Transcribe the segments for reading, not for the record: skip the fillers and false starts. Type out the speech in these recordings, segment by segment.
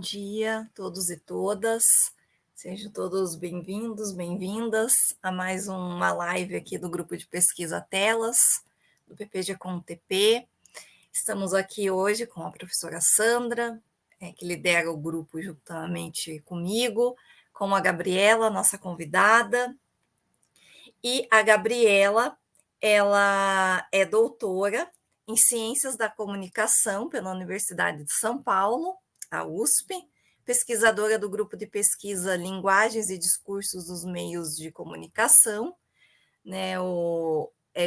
dia, todos e todas. Sejam todos bem-vindos, bem-vindas a mais uma live aqui do grupo de pesquisa Telas, do PPG com TP. Estamos aqui hoje com a professora Sandra, que lidera o grupo juntamente comigo, com a Gabriela, nossa convidada. E a Gabriela, ela é doutora em Ciências da Comunicação pela Universidade de São Paulo, a USP, pesquisadora do grupo de pesquisa Linguagens e Discursos dos Meios de Comunicação, né?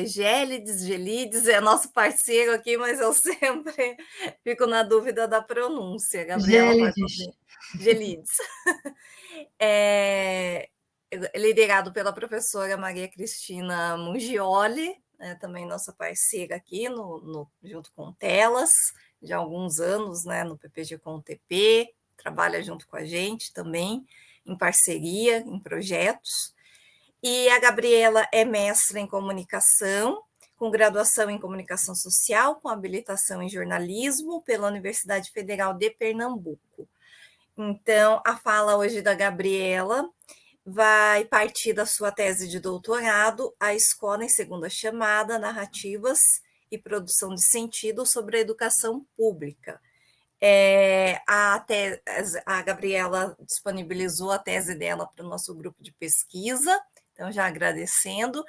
Gélides é nosso parceiro aqui, mas eu sempre fico na dúvida da pronúncia. Gabriela vai poder. Gélides. Liderado pela professora Maria Cristina Mungioli, né, também nossa parceira aqui, junto com Telas, de alguns anos, né, no PPG com o TP, trabalha junto com a gente também, em parceria, em projetos. E a Gabriela é mestra em comunicação, com graduação em comunicação social, com habilitação em jornalismo pela Universidade Federal de Pernambuco. Então, a fala hoje da Gabriela vai partir da sua tese de doutorado, A Escola em Segunda Chamada, Narrativas e Produção de Sentido sobre a Educação Pública. A Gabriela disponibilizou a tese dela para o nosso grupo de pesquisa, então já agradecendo.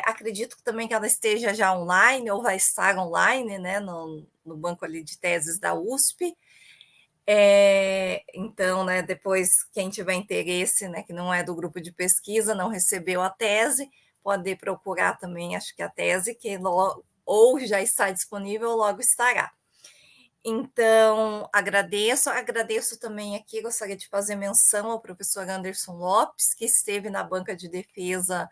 Acredito também que ela esteja já online, ou vai estar online, né, no banco ali de teses da USP. Então, né, depois, quem tiver interesse, né, que não é do grupo de pesquisa, não recebeu a tese, pode procurar também, acho que a tese, que ou já está disponível, ou logo estará. Então, agradeço também aqui, gostaria de fazer menção ao professor Anderson Lopes, que esteve na banca de defesa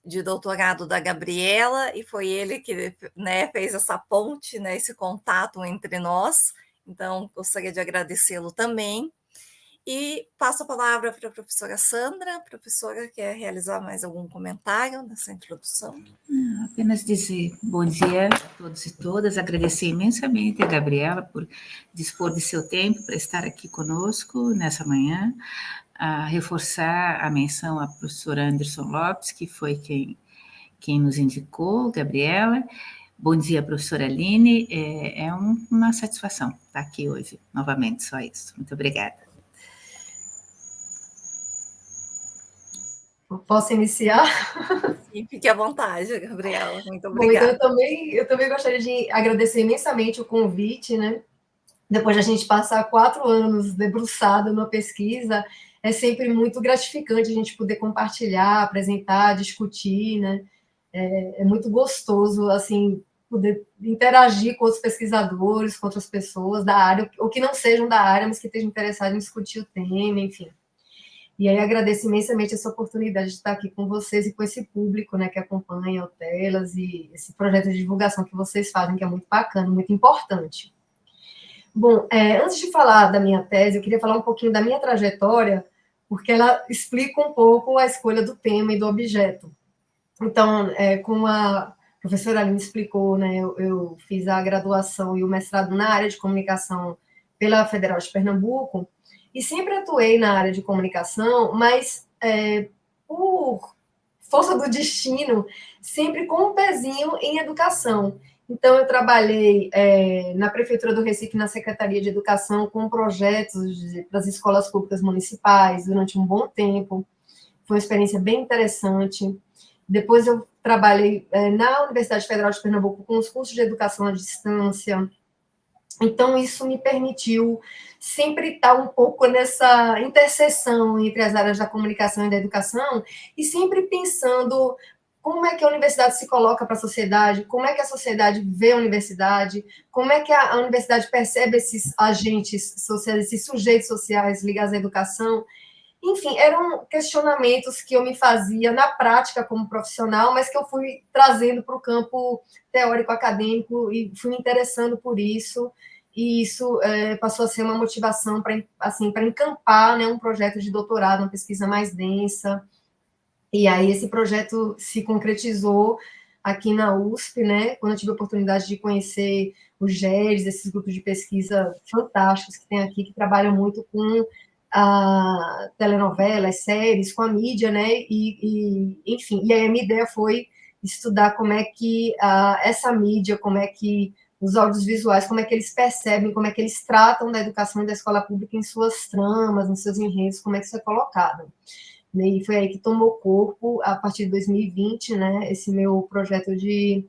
de doutorado da Gabriela, e foi ele que, né, fez essa ponte, né, esse contato entre nós. Então, gostaria de agradecê-lo também. E passo a palavra para a professora Sandra. A professora quer realizar mais algum comentário nessa introdução? Apenas dizer bom dia a todos e todas, agradecer imensamente a Gabriela por dispor de seu tempo para estar aqui conosco nessa manhã, a reforçar a menção à professora Anderson Lopes, que foi quem nos indicou, Gabriela. Bom dia, professora Aline. Uma satisfação estar aqui hoje, novamente, só isso. Muito obrigada. Posso iniciar? Sim, fique à vontade, Gabriela. Muito obrigada. Bom, então eu também gostaria de agradecer imensamente o convite, né? Depois de a gente passar 4 anos debruçada numa pesquisa, é sempre muito gratificante a gente poder compartilhar, apresentar, discutir, né? É muito gostoso, assim, poder interagir com outros pesquisadores, com outras pessoas da área, ou que não sejam da área, mas que estejam interessados em discutir o tema, enfim. E aí agradeço imensamente essa oportunidade de estar aqui com vocês e com esse público, né, que acompanha o Telas e esse projeto de divulgação que vocês fazem, que é muito bacana, muito importante. Bom, antes de falar da minha tese, eu queria falar um pouquinho da minha trajetória, porque ela explica um pouco a escolha do tema e do objeto. Então, como a professora Aline explicou, né, eu fiz a graduação e o mestrado na área de comunicação pela Federal de Pernambuco, e sempre atuei na área de comunicação, mas por força do destino, sempre com um pezinho em educação. Então, eu trabalhei na Prefeitura do Recife, na Secretaria de Educação, com projetos para as escolas públicas municipais durante um bom tempo. Foi uma experiência bem interessante. Depois, eu trabalhei na Universidade Federal de Pernambuco com os cursos de educação à distância. Então, isso me permitiu sempre estar um pouco nessa interseção entre as áreas da comunicação e da educação, e sempre pensando como é que a universidade se coloca para a sociedade, como é que a sociedade vê a universidade, como é que a universidade percebe esses agentes sociais, esses sujeitos sociais ligados à educação. Enfim, eram questionamentos que eu me fazia na prática como profissional, mas que eu fui trazendo para o campo teórico-acadêmico e fui me interessando por isso, e isso passou a ser uma motivação para encampar, né, um projeto de doutorado, uma pesquisa mais densa. E aí esse projeto se concretizou aqui na USP, né? Quando eu tive a oportunidade de conhecer os GERES, esses grupos de pesquisa fantásticos que tem aqui, que trabalham muito com a telenovelas, séries, com a mídia, né? Enfim, e aí a minha ideia foi estudar como é que essa mídia, como é que os audiovisuais, como é que eles percebem, como é que eles tratam da educação e da escola pública em suas tramas, em seus enredos, como é que isso é colocado. E foi aí que tomou corpo, a partir de 2020, né, esse meu projeto de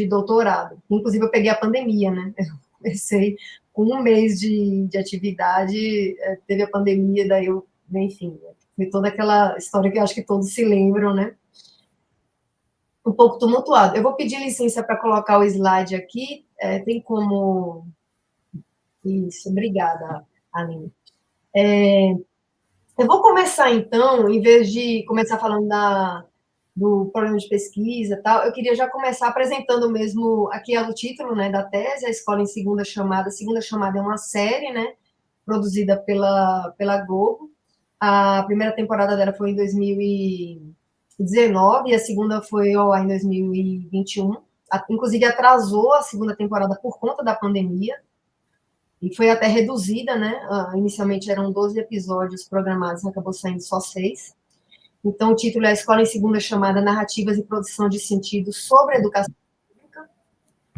doutorado. Inclusive, eu peguei a pandemia, né? Eu comecei com um mês de atividade, teve a pandemia, daí eu, enfim, foi toda aquela história que eu acho que todos se lembram, né? Um pouco tumultuado. Eu vou pedir licença para colocar o slide aqui. Tem como... Isso, obrigada, Aline. Eu vou começar, então, em vez de começar falando do programa de pesquisa e tal, eu queria já começar apresentando mesmo, aqui é o título, né, da tese, a Escola em Segunda Chamada. Segunda Chamada é uma série, né, produzida pela Globo. A primeira temporada dela foi em 2019 e a segunda foi ao ar em 2021. Inclusive, atrasou a segunda temporada por conta da pandemia e foi até reduzida, né? Inicialmente eram 12 episódios programados, acabou saindo só 6. Então, o título é A Escola em Segunda Chamada, Narrativas e Produção de Sentido sobre a Educação Pública.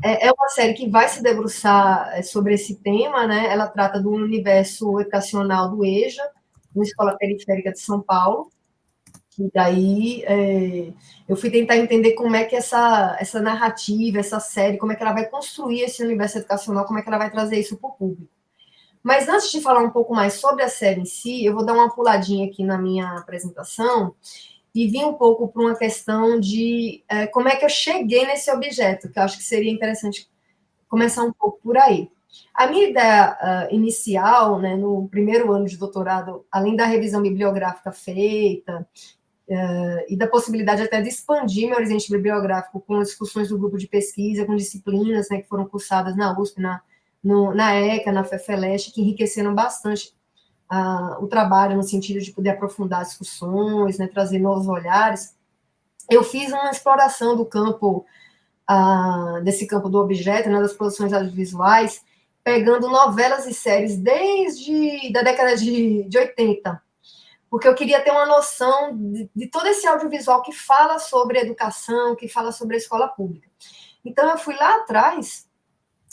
É uma série que vai se debruçar sobre esse tema, né? Ela trata do universo educacional do EJA, uma escola periférica de São Paulo. E daí eu fui tentar entender como é que essa narrativa, essa série, como é que ela vai construir esse universo educacional, como é que ela vai trazer isso para o público. Mas antes de falar um pouco mais sobre a série em si, eu vou dar uma puladinha aqui na minha apresentação e vir um pouco para uma questão de como é que eu cheguei nesse objeto, que eu acho que seria interessante começar um pouco por aí. A minha ideia inicial, né, no primeiro ano de doutorado, além da revisão bibliográfica feita, e da possibilidade até de expandir meu horizonte bibliográfico com discussões do grupo de pesquisa, com disciplinas, né, que foram cursadas na USP, na ECA, na FEFELESH, que enriqueceram bastante o trabalho no sentido de poder aprofundar discussões, né, trazer novos olhares. Eu fiz uma exploração do campo, desse campo do objeto, né, das produções audiovisuais, pegando novelas e séries desde da década de 80, porque eu queria ter uma noção de todo esse audiovisual que fala sobre educação, que fala sobre a escola pública. Então, eu fui lá atrás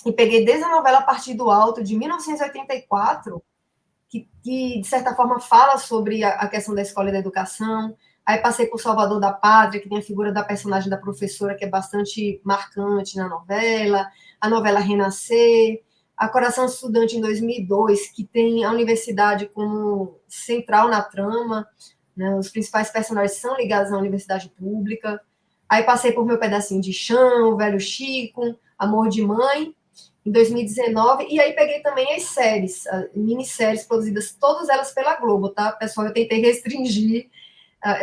e peguei desde a novela A Partir do Alto, de 1984, que de certa forma, fala sobre a questão da escola e da educação. Aí passei por Salvador da Pátria, que tem a figura da personagem da professora, que é bastante marcante na novela, a novela Renascer, a Coração Estudante, em 2002, que tem a universidade como central na trama, né? Os principais personagens são ligados à universidade pública. Aí passei por Meu Pedacinho de Chão, Velho Chico, Amor de Mãe, em 2019, e aí peguei também as séries, minisséries produzidas, todas elas pela Globo, tá, pessoal? Eu tentei restringir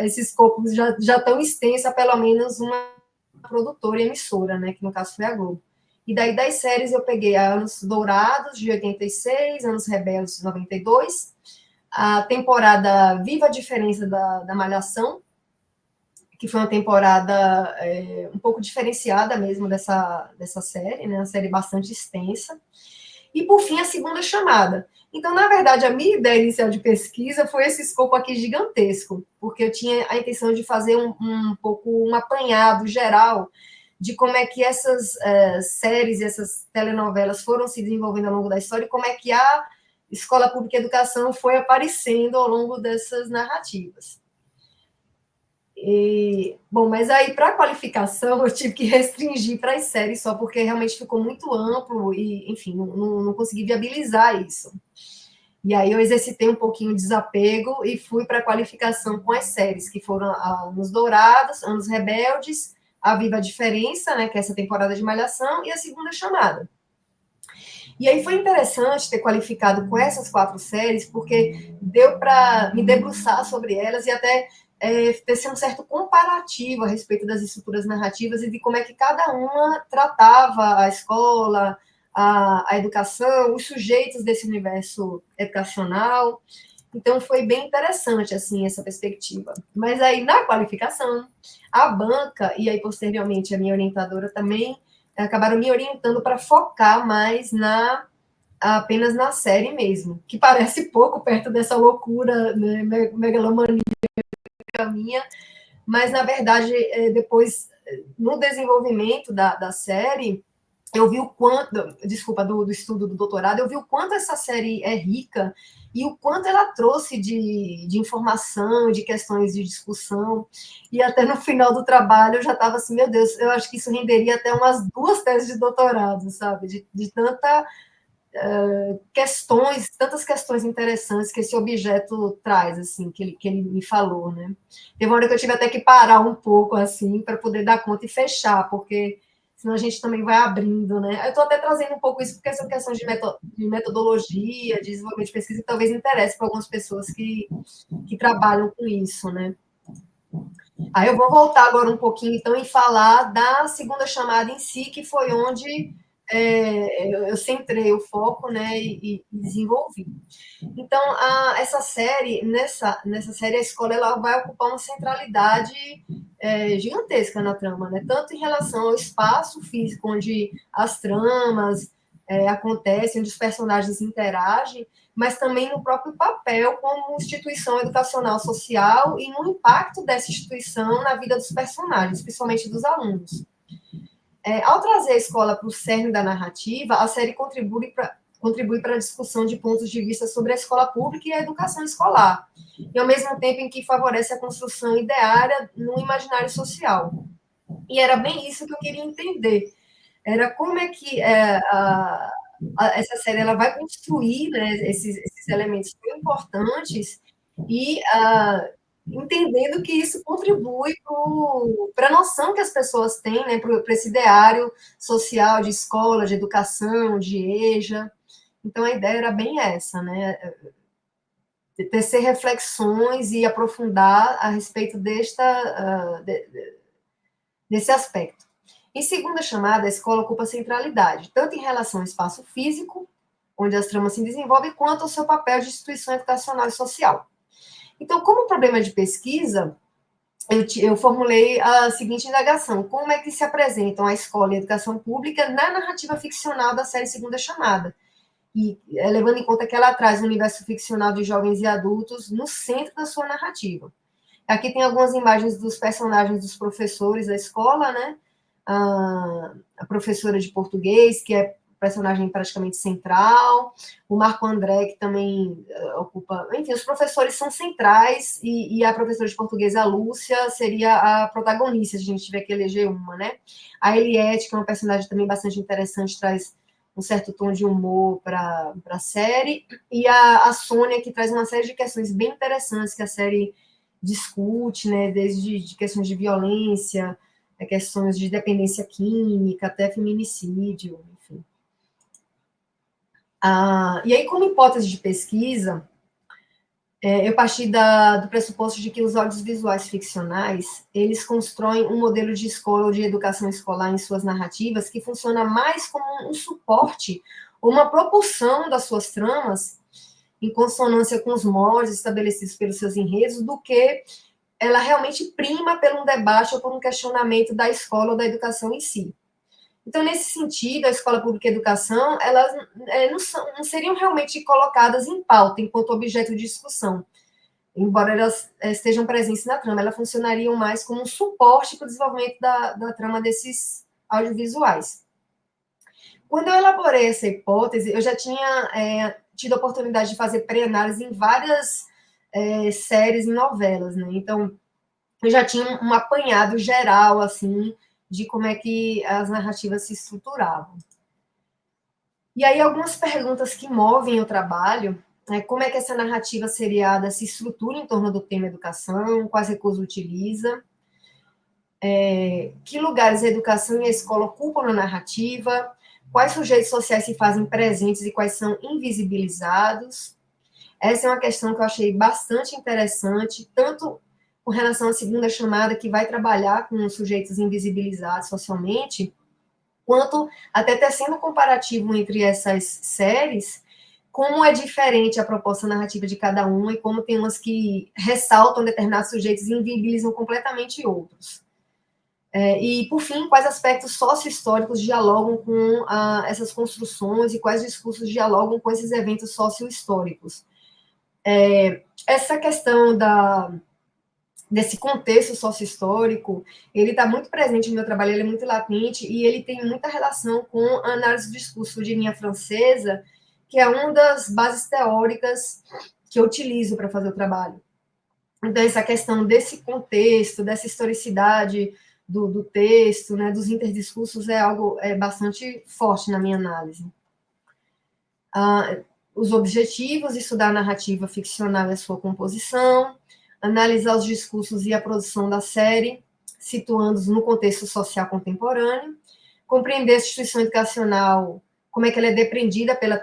esse escopo já tão extenso a pelo menos uma produtora e emissora, né, que no caso foi a Globo. E daí das séries eu peguei Anos Dourados, de 86, Anos Rebeldes, de 92, a temporada Viva a Diferença da Malhação, que foi uma temporada um pouco diferenciada mesmo dessa série, né, uma série bastante extensa. E, por fim, a Segunda Chamada. Então, na verdade, a minha ideia inicial de pesquisa foi esse escopo aqui gigantesco, porque eu tinha a intenção de fazer um pouco um apanhado geral de como é que essas séries e essas telenovelas foram se desenvolvendo ao longo da história e como é que a escola pública e educação foi aparecendo ao longo dessas narrativas. Bom, mas aí, para a qualificação, eu tive que restringir para as séries só, porque realmente ficou muito amplo e, enfim, não consegui viabilizar isso. E aí eu exercitei um pouquinho de desapego e fui para a qualificação com as séries, que foram Anos Dourados, Anos Rebeldes, A Viva a Diferença, né, que é essa temporada de Malhação, e a Segunda Chamada. E aí foi interessante ter qualificado com essas 4 séries, porque deu para me debruçar sobre elas e até ter um certo comparativo a respeito das estruturas narrativas e de como é que cada uma tratava a escola, a educação, os sujeitos desse universo educacional. Então, foi bem interessante, assim, essa perspectiva. Mas aí, na qualificação, a banca, e aí, posteriormente, a minha orientadora também, acabaram me orientando para focar mais apenas na série mesmo, que parece pouco perto dessa loucura, né, megalomaníaca minha, mas, na verdade, depois, no desenvolvimento da série, eu vi o quanto, desculpa, do estudo do doutorado, eu vi o quanto essa série é rica e o quanto ela trouxe de informação, de questões de discussão, e até no final do trabalho eu já estava assim, meu Deus, eu acho que isso renderia até umas 2 teses de doutorado, sabe, de tantas questões interessantes que esse objeto traz, assim, que ele me falou, né. Teve uma hora que eu tive até que parar um pouco, assim, para poder dar conta e fechar, porque senão a gente também vai abrindo, né. Eu estou até trazendo um pouco isso, porque essa questão de metodologia, de desenvolvimento de pesquisa, que talvez interesse para algumas pessoas que trabalham com isso, né. Aí eu vou voltar agora um pouquinho, então, e falar da segunda chamada em si, que foi onde eu centrei o foco, né, e desenvolvi. Então, essa série, nessa série, a escola ela vai ocupar uma centralidade gigantesca na trama, né? Tanto em relação ao espaço físico onde as tramas acontecem, onde os personagens interagem, mas também no próprio papel como instituição educacional social e no impacto dessa instituição na vida dos personagens, principalmente dos alunos. Ao trazer a escola para o cerne da narrativa, a série contribui para a discussão de pontos de vista sobre a escola pública e a educação escolar, e ao mesmo tempo em que favorece a construção ideária no imaginário social. E era bem isso que eu queria entender. Era como é que essa série ela vai construir, né, esses elementos tão importantes e entendendo que isso contribui para a noção que as pessoas têm, né, para esse ideário social de escola, de educação, de EJA. Então, a ideia era bem essa, né? Tecer reflexões e aprofundar a respeito desse aspecto. Em segunda chamada, a escola ocupa centralidade, tanto em relação ao espaço físico, onde as tramas se desenvolvem, quanto ao seu papel de instituição educacional e social. Então, como problema de pesquisa, eu formulei a seguinte indagação: como é que se apresentam a escola e a educação pública na narrativa ficcional da série Segunda Chamada? E levando em conta que ela traz o universo ficcional de jovens e adultos no centro da sua narrativa. Aqui tem algumas imagens dos personagens dos professores da escola, né? A professora de português, que é personagem praticamente central, o Marco André, que também ocupa... Enfim, os professores são centrais, e a professora de português, a Lúcia, seria a protagonista, se a gente tiver que eleger uma, né? A Eliette, que é uma personagem também bastante interessante, traz um certo tom de humor para a série, e a Sônia, que traz uma série de questões bem interessantes que a série discute, né? Desde de questões de violência, questões de dependência química, até feminicídio, enfim. E aí, como hipótese de pesquisa, eu parti do pressuposto de que os audiovisuais ficcionais, eles constroem um modelo de escola ou de educação escolar em suas narrativas que funciona mais como um suporte ou uma propulsão das suas tramas em consonância com os moldes estabelecidos pelos seus enredos, do que ela realmente prima por um debate ou por um questionamento da escola ou da educação em si. Então, nesse sentido, a escola pública e a educação, elas não seriam realmente colocadas em pauta enquanto objeto de discussão, embora elas estejam presentes na trama, elas funcionariam mais como um suporte para o desenvolvimento da trama desses audiovisuais. Quando eu elaborei essa hipótese, eu já tinha tido a oportunidade de fazer pré-análise em várias séries e novelas, né? Então, eu já tinha um apanhado geral, assim, de como é que as narrativas se estruturavam. E aí, algumas perguntas que movem o trabalho: como é que essa narrativa seriada se estrutura em torno do tema educação, quais recursos utiliza, que lugares a educação e a escola ocupam na narrativa, quais sujeitos sociais se fazem presentes e quais são invisibilizados. Essa é uma questão que eu achei bastante interessante, tanto com relação à segunda chamada, que vai trabalhar com sujeitos invisibilizados socialmente, quanto até tecendo comparativo entre essas séries, como é diferente a proposta narrativa de cada um e como tem umas que ressaltam determinados sujeitos e inviabilizam completamente outros. E, por fim, quais aspectos sócio-históricos dialogam com essas construções e quais discursos dialogam com esses eventos sócio-históricos. Essa questão desse contexto sócio-histórico, ele está muito presente no meu trabalho, ele é muito latente e ele tem muita relação com a análise do discurso de linha francesa, que é uma das bases teóricas que eu utilizo para fazer o trabalho. Então, essa questão desse contexto, dessa historicidade do texto, né, dos interdiscursos, é algo bastante forte na minha análise. Os objetivos, estudar a narrativa ficcional e a sua composição, analisar os discursos e a produção da série, situando-os no contexto social contemporâneo, compreender a instituição educacional, como é que ela é depreendida pela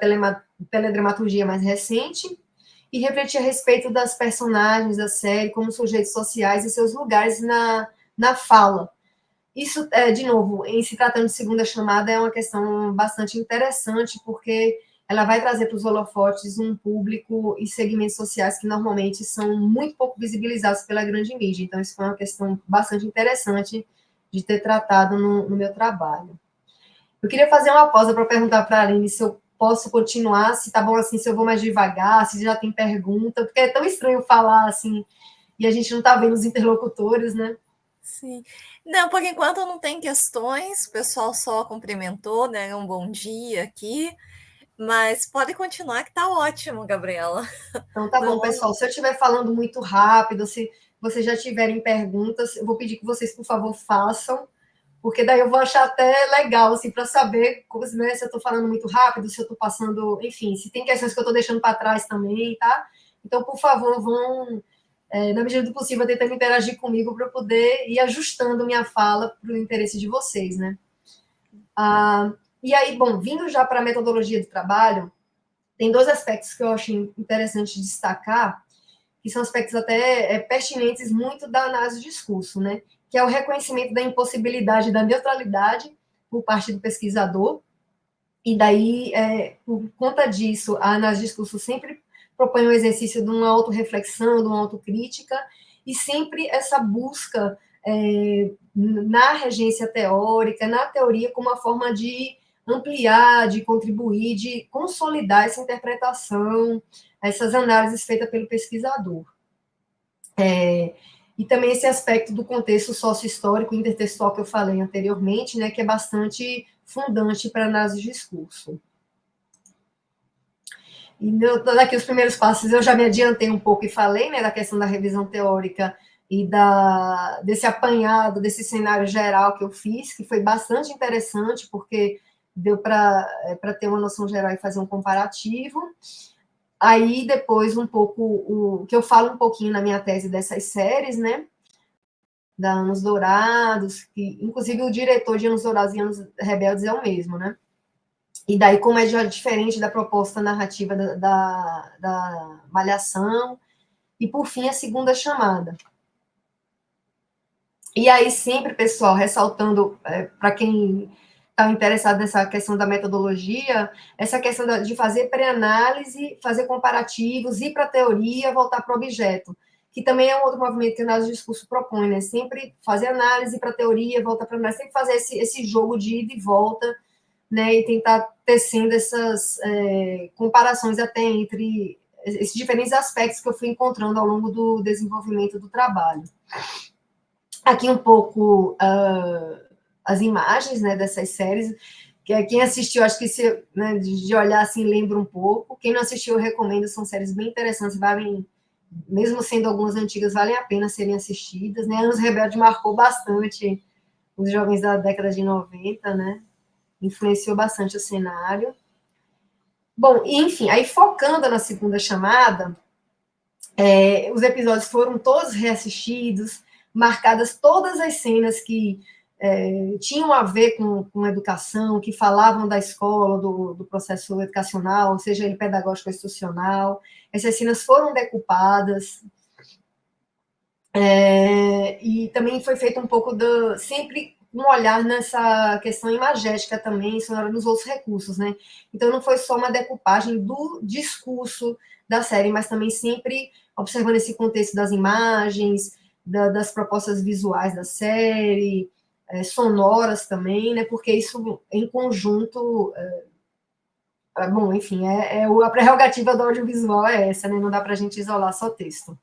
teledramaturgia mais recente, e refletir a respeito das personagens da série como sujeitos sociais e seus lugares na fala. Isso, de novo, em se tratando de segunda chamada, é uma questão bastante interessante, porque ela vai trazer para os holofotes um público e segmentos sociais que normalmente são muito pouco visibilizados pela grande mídia. Então, isso foi uma questão bastante interessante de ter tratado no meu trabalho. Eu queria fazer uma pausa para perguntar para a Aline se eu posso continuar, se tá bom assim, se eu vou mais devagar, se já tem pergunta, porque é tão estranho falar assim, e a gente não está vendo os interlocutores, né? Sim. Não, por enquanto não tem questões, o pessoal só cumprimentou, né? Um bom dia aqui, mas pode continuar que tá ótimo, Gabriela. Então tá bom, pessoal. Se eu estiver falando muito rápido, se vocês já tiverem perguntas, eu vou pedir que vocês, por favor, façam, porque daí eu vou achar até legal, assim, para saber, né, se eu estou falando muito rápido, se eu estou passando, enfim, se tem questões que eu estou deixando para trás também, tá? Então, por favor, vão, na medida do possível, tentando interagir comigo para eu poder ir ajustando minha fala para o interesse de vocês, né? E aí, bom, vindo já para a metodologia do trabalho, tem dois aspectos que eu acho interessante destacar, que são aspectos até pertinentes muito da análise do discurso, né? Que é o reconhecimento da impossibilidade da neutralidade por parte do pesquisador, e daí, por conta disso, a análise do discurso sempre propõe um exercício de uma autorreflexão, de uma autocrítica, e sempre essa busca na regência teórica, na teoria, como uma forma de ampliar, de contribuir, de consolidar essa interpretação, essas análises feitas pelo pesquisador. E também esse aspecto do contexto sócio-histórico intertextual que eu falei anteriormente, né, que é bastante fundante para a análise de discurso. E daqui os primeiros passos eu já me adiantei um pouco e falei, né, da questão da revisão teórica e desse apanhado, desse cenário geral que eu fiz, que foi bastante interessante, porque deu para ter uma noção geral e fazer um comparativo. Aí, depois, um pouco, o que eu falo um pouquinho na minha tese dessas séries, né, da Anos Dourados, que, inclusive, o diretor de Anos Dourados e Anos Rebeldes é o mesmo, né? E daí, como é já diferente da proposta narrativa da Malhação, e, por fim, a segunda chamada. E aí, sempre, pessoal, ressaltando, para quem está interessado nessa questão da metodologia, essa questão de fazer pré-análise, fazer comparativos, ir para a teoria, voltar para o objeto, que também é um outro movimento que o análise do discurso propõe, né? Sempre fazer análise para a teoria, voltar para a análise, sempre fazer esse jogo de ida e volta, né? E tentar tecendo essas comparações até entre esses diferentes aspectos que eu fui encontrando ao longo do desenvolvimento do trabalho. Aqui um pouco as imagens, né, dessas séries, que quem assistiu, acho que se, né, de olhar assim, lembra um pouco. Quem não assistiu, eu recomendo, são séries bem interessantes, valem, mesmo sendo algumas antigas, valem a pena serem assistidas, né? Anos Rebeldes marcou bastante os jovens da década de 90, né? Influenciou bastante o cenário. Bom, enfim, aí focando na segunda chamada, os episódios foram todos reassistidos, marcadas todas as cenas que tinham a ver com educação, que falavam da escola, do processo educacional, seja ele pedagógico ou institucional. Essas cenas foram decupadas. E também foi feito um pouco sempre um olhar nessa questão imagética também, sonora nos outros recursos, né? Então, não foi só uma decupagem do discurso da série, mas também sempre observando esse contexto das imagens, das propostas visuais da série, sonoras também, né? Porque isso, em conjunto, bom, enfim, a prerrogativa do audiovisual é essa, né? Não dá para a gente isolar só texto.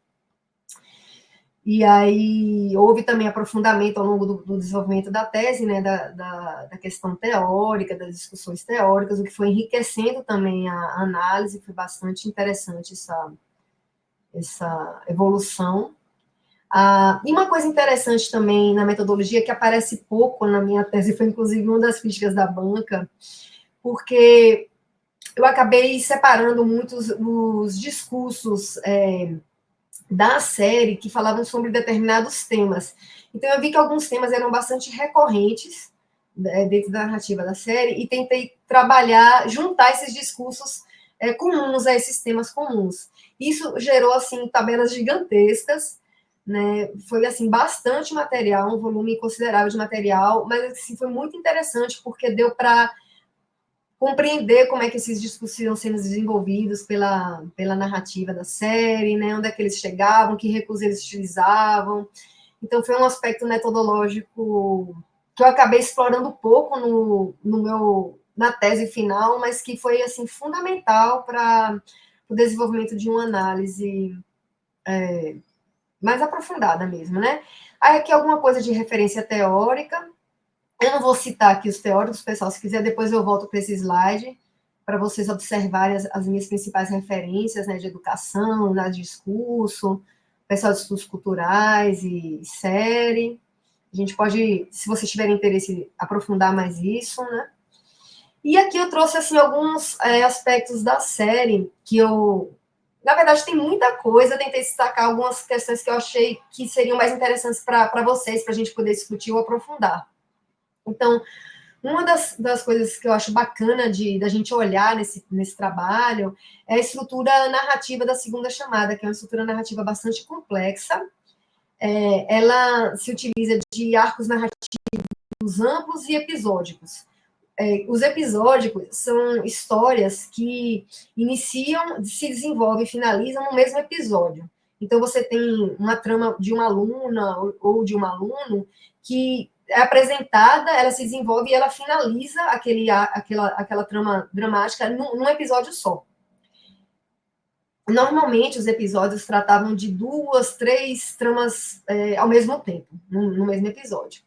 E aí houve também aprofundamento ao longo do desenvolvimento da tese, né, da questão teórica, das discussões teóricas, o que foi enriquecendo também a análise, foi bastante interessante essa evolução. E uma coisa interessante também na metodologia, que aparece pouco na minha tese, foi inclusive uma das críticas da banca, porque eu acabei separando muitos os discursos da série que falavam sobre determinados temas. Então, eu vi que alguns temas eram bastante recorrentes dentro da narrativa da série e tentei juntar esses discursos comuns a esses temas comuns. Isso gerou, assim, tabelas gigantescas, né? Foi, assim, bastante material, um volume considerável de material, mas, assim, foi muito interessante porque deu para compreender como é que esses discursos iam sendo desenvolvidos pela narrativa da série, né? Onde é que eles chegavam, que recursos eles utilizavam. Então, foi um aspecto metodológico que eu acabei explorando pouco na tese final, mas que foi, assim, fundamental para o desenvolvimento de uma análise mais aprofundada mesmo, né? Aí, aqui alguma coisa de referência teórica. Eu não vou citar aqui os teóricos, pessoal, se quiser, depois eu volto para esse slide, para vocês observarem as minhas principais referências, né, de educação, de discurso, pessoal de estudos culturais e série. A gente pode, se vocês tiverem interesse, aprofundar mais isso, né? E aqui eu trouxe, assim, alguns aspectos da série que na verdade, tem muita coisa, eu tentei destacar algumas questões que eu achei que seriam mais interessantes para vocês, para a gente poder discutir ou aprofundar. Então, uma das coisas que eu acho bacana da gente olhar nesse trabalho é a estrutura narrativa da segunda chamada, que é uma estrutura narrativa bastante complexa. Ela se utiliza de arcos narrativos amplos e episódicos. Os episódicos são histórias que iniciam, se desenvolvem e finalizam no mesmo episódio. Então, você tem uma trama de uma aluna ou de um aluno que é apresentada, ela se desenvolve e ela finaliza aquela trama dramática num episódio só. Normalmente, os episódios tratavam de 2, 3 tramas ao mesmo tempo, no mesmo episódio.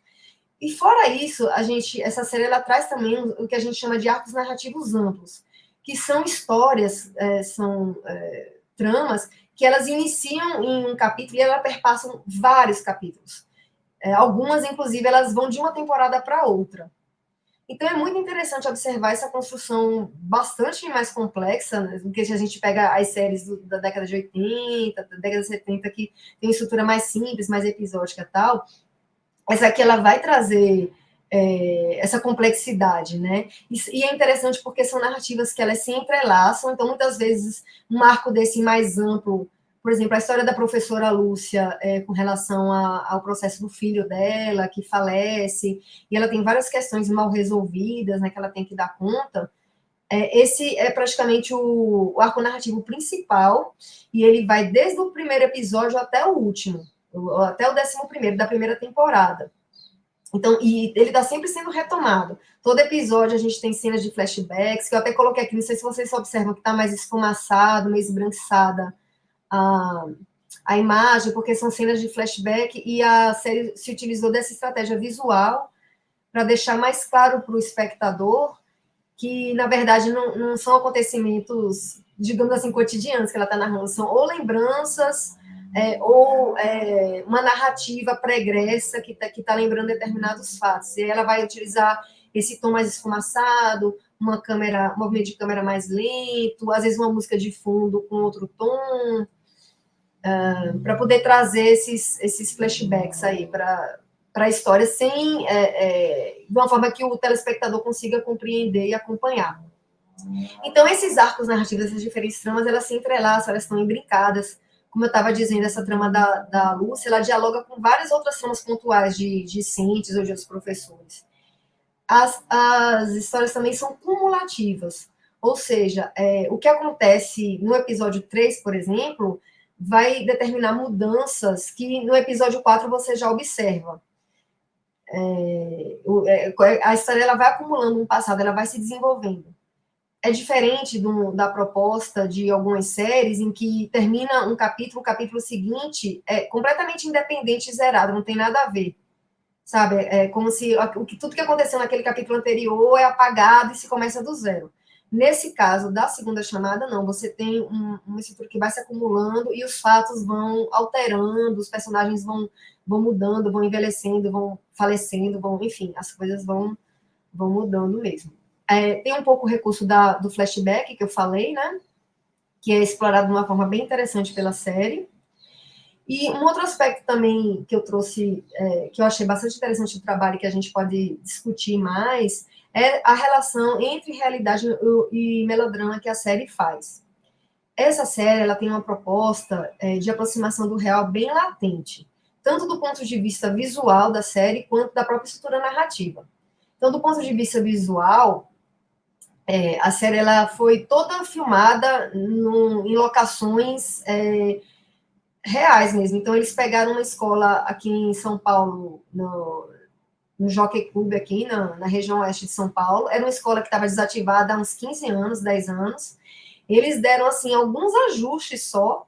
E fora isso, essa série ela traz também o que a gente chama de arcos narrativos amplos, que são histórias, tramas que elas iniciam em um capítulo e elas perpassam vários capítulos. Algumas, inclusive, elas vão de uma temporada para outra. Então, é muito interessante observar essa construção bastante mais complexa, né, do que se a gente pega as séries da década de 80, da década de 70, que tem estrutura mais simples, mais episódica e tal. Essa aqui, ela vai trazer essa complexidade, né? E é interessante porque são narrativas que elas se entrelaçam, então, muitas vezes, um arco desse mais amplo, por exemplo, a história da professora Lúcia com relação ao processo do filho dela, que falece, e ela tem várias questões mal resolvidas, né, que ela tem que dar conta. Esse é praticamente o arco narrativo principal, e ele vai desde o primeiro episódio até o último, até o 11º da primeira temporada. Então, e ele está sempre sendo retomado. Todo episódio a gente tem cenas de flashbacks, que eu até coloquei aqui, não sei se vocês observam que está mais esfumaçado, meio esbranquiçada a imagem, porque são cenas de flashback, e a série se utilizou dessa estratégia visual para deixar mais claro para o espectador que, na verdade, não são acontecimentos, digamos assim, cotidianos que ela está narrando, são ou lembranças, ou uma narrativa pregressa que tá lembrando determinados fatos. E ela vai utilizar esse tom mais esfumaçado, um movimento de câmera mais lento, às vezes uma música de fundo com outro tom, para poder trazer esses flashbacks aí para a história, de uma forma que o telespectador consiga compreender e acompanhar. Então, esses arcos narrativos, essas diferentes tramas, elas se entrelaçam, elas estão imbricadas como eu estava dizendo, essa trama da Lúcia, ela dialoga com várias outras tramas pontuais de cientes ou de outros professores. As histórias também são cumulativas, ou seja, o que acontece no episódio 3, por exemplo, vai determinar mudanças que no episódio 4 você já observa. A história ela vai acumulando um passado, ela vai se desenvolvendo. É diferente da proposta de algumas séries em que termina um capítulo, o capítulo seguinte é completamente independente e zerado, não tem nada a ver, sabe? É como se tudo que aconteceu naquele capítulo anterior é apagado e se começa do zero. Nesse caso da segunda chamada, não, você tem uma estrutura que vai se acumulando e os fatos vão alterando, os personagens vão mudando, vão envelhecendo, vão falecendo, enfim, as coisas vão mudando mesmo. Tem um pouco o recurso do flashback que eu falei, né? Que é explorado de uma forma bem interessante pela série. E um outro aspecto também que eu trouxe, que eu achei bastante interessante do trabalho, que a gente pode discutir mais, é a relação entre realidade e melodrama que a série faz. Essa série ela tem uma proposta de aproximação do real bem latente, tanto do ponto de vista visual da série, quanto da própria estrutura narrativa. Então, do ponto de vista visual, a série ela foi toda filmada em locações reais mesmo. Então, eles pegaram uma escola aqui em São Paulo, no Jockey Club, aqui na região oeste de São Paulo. Era uma escola que estava desativada há uns 15 anos, 10 anos. Eles deram, assim, alguns ajustes só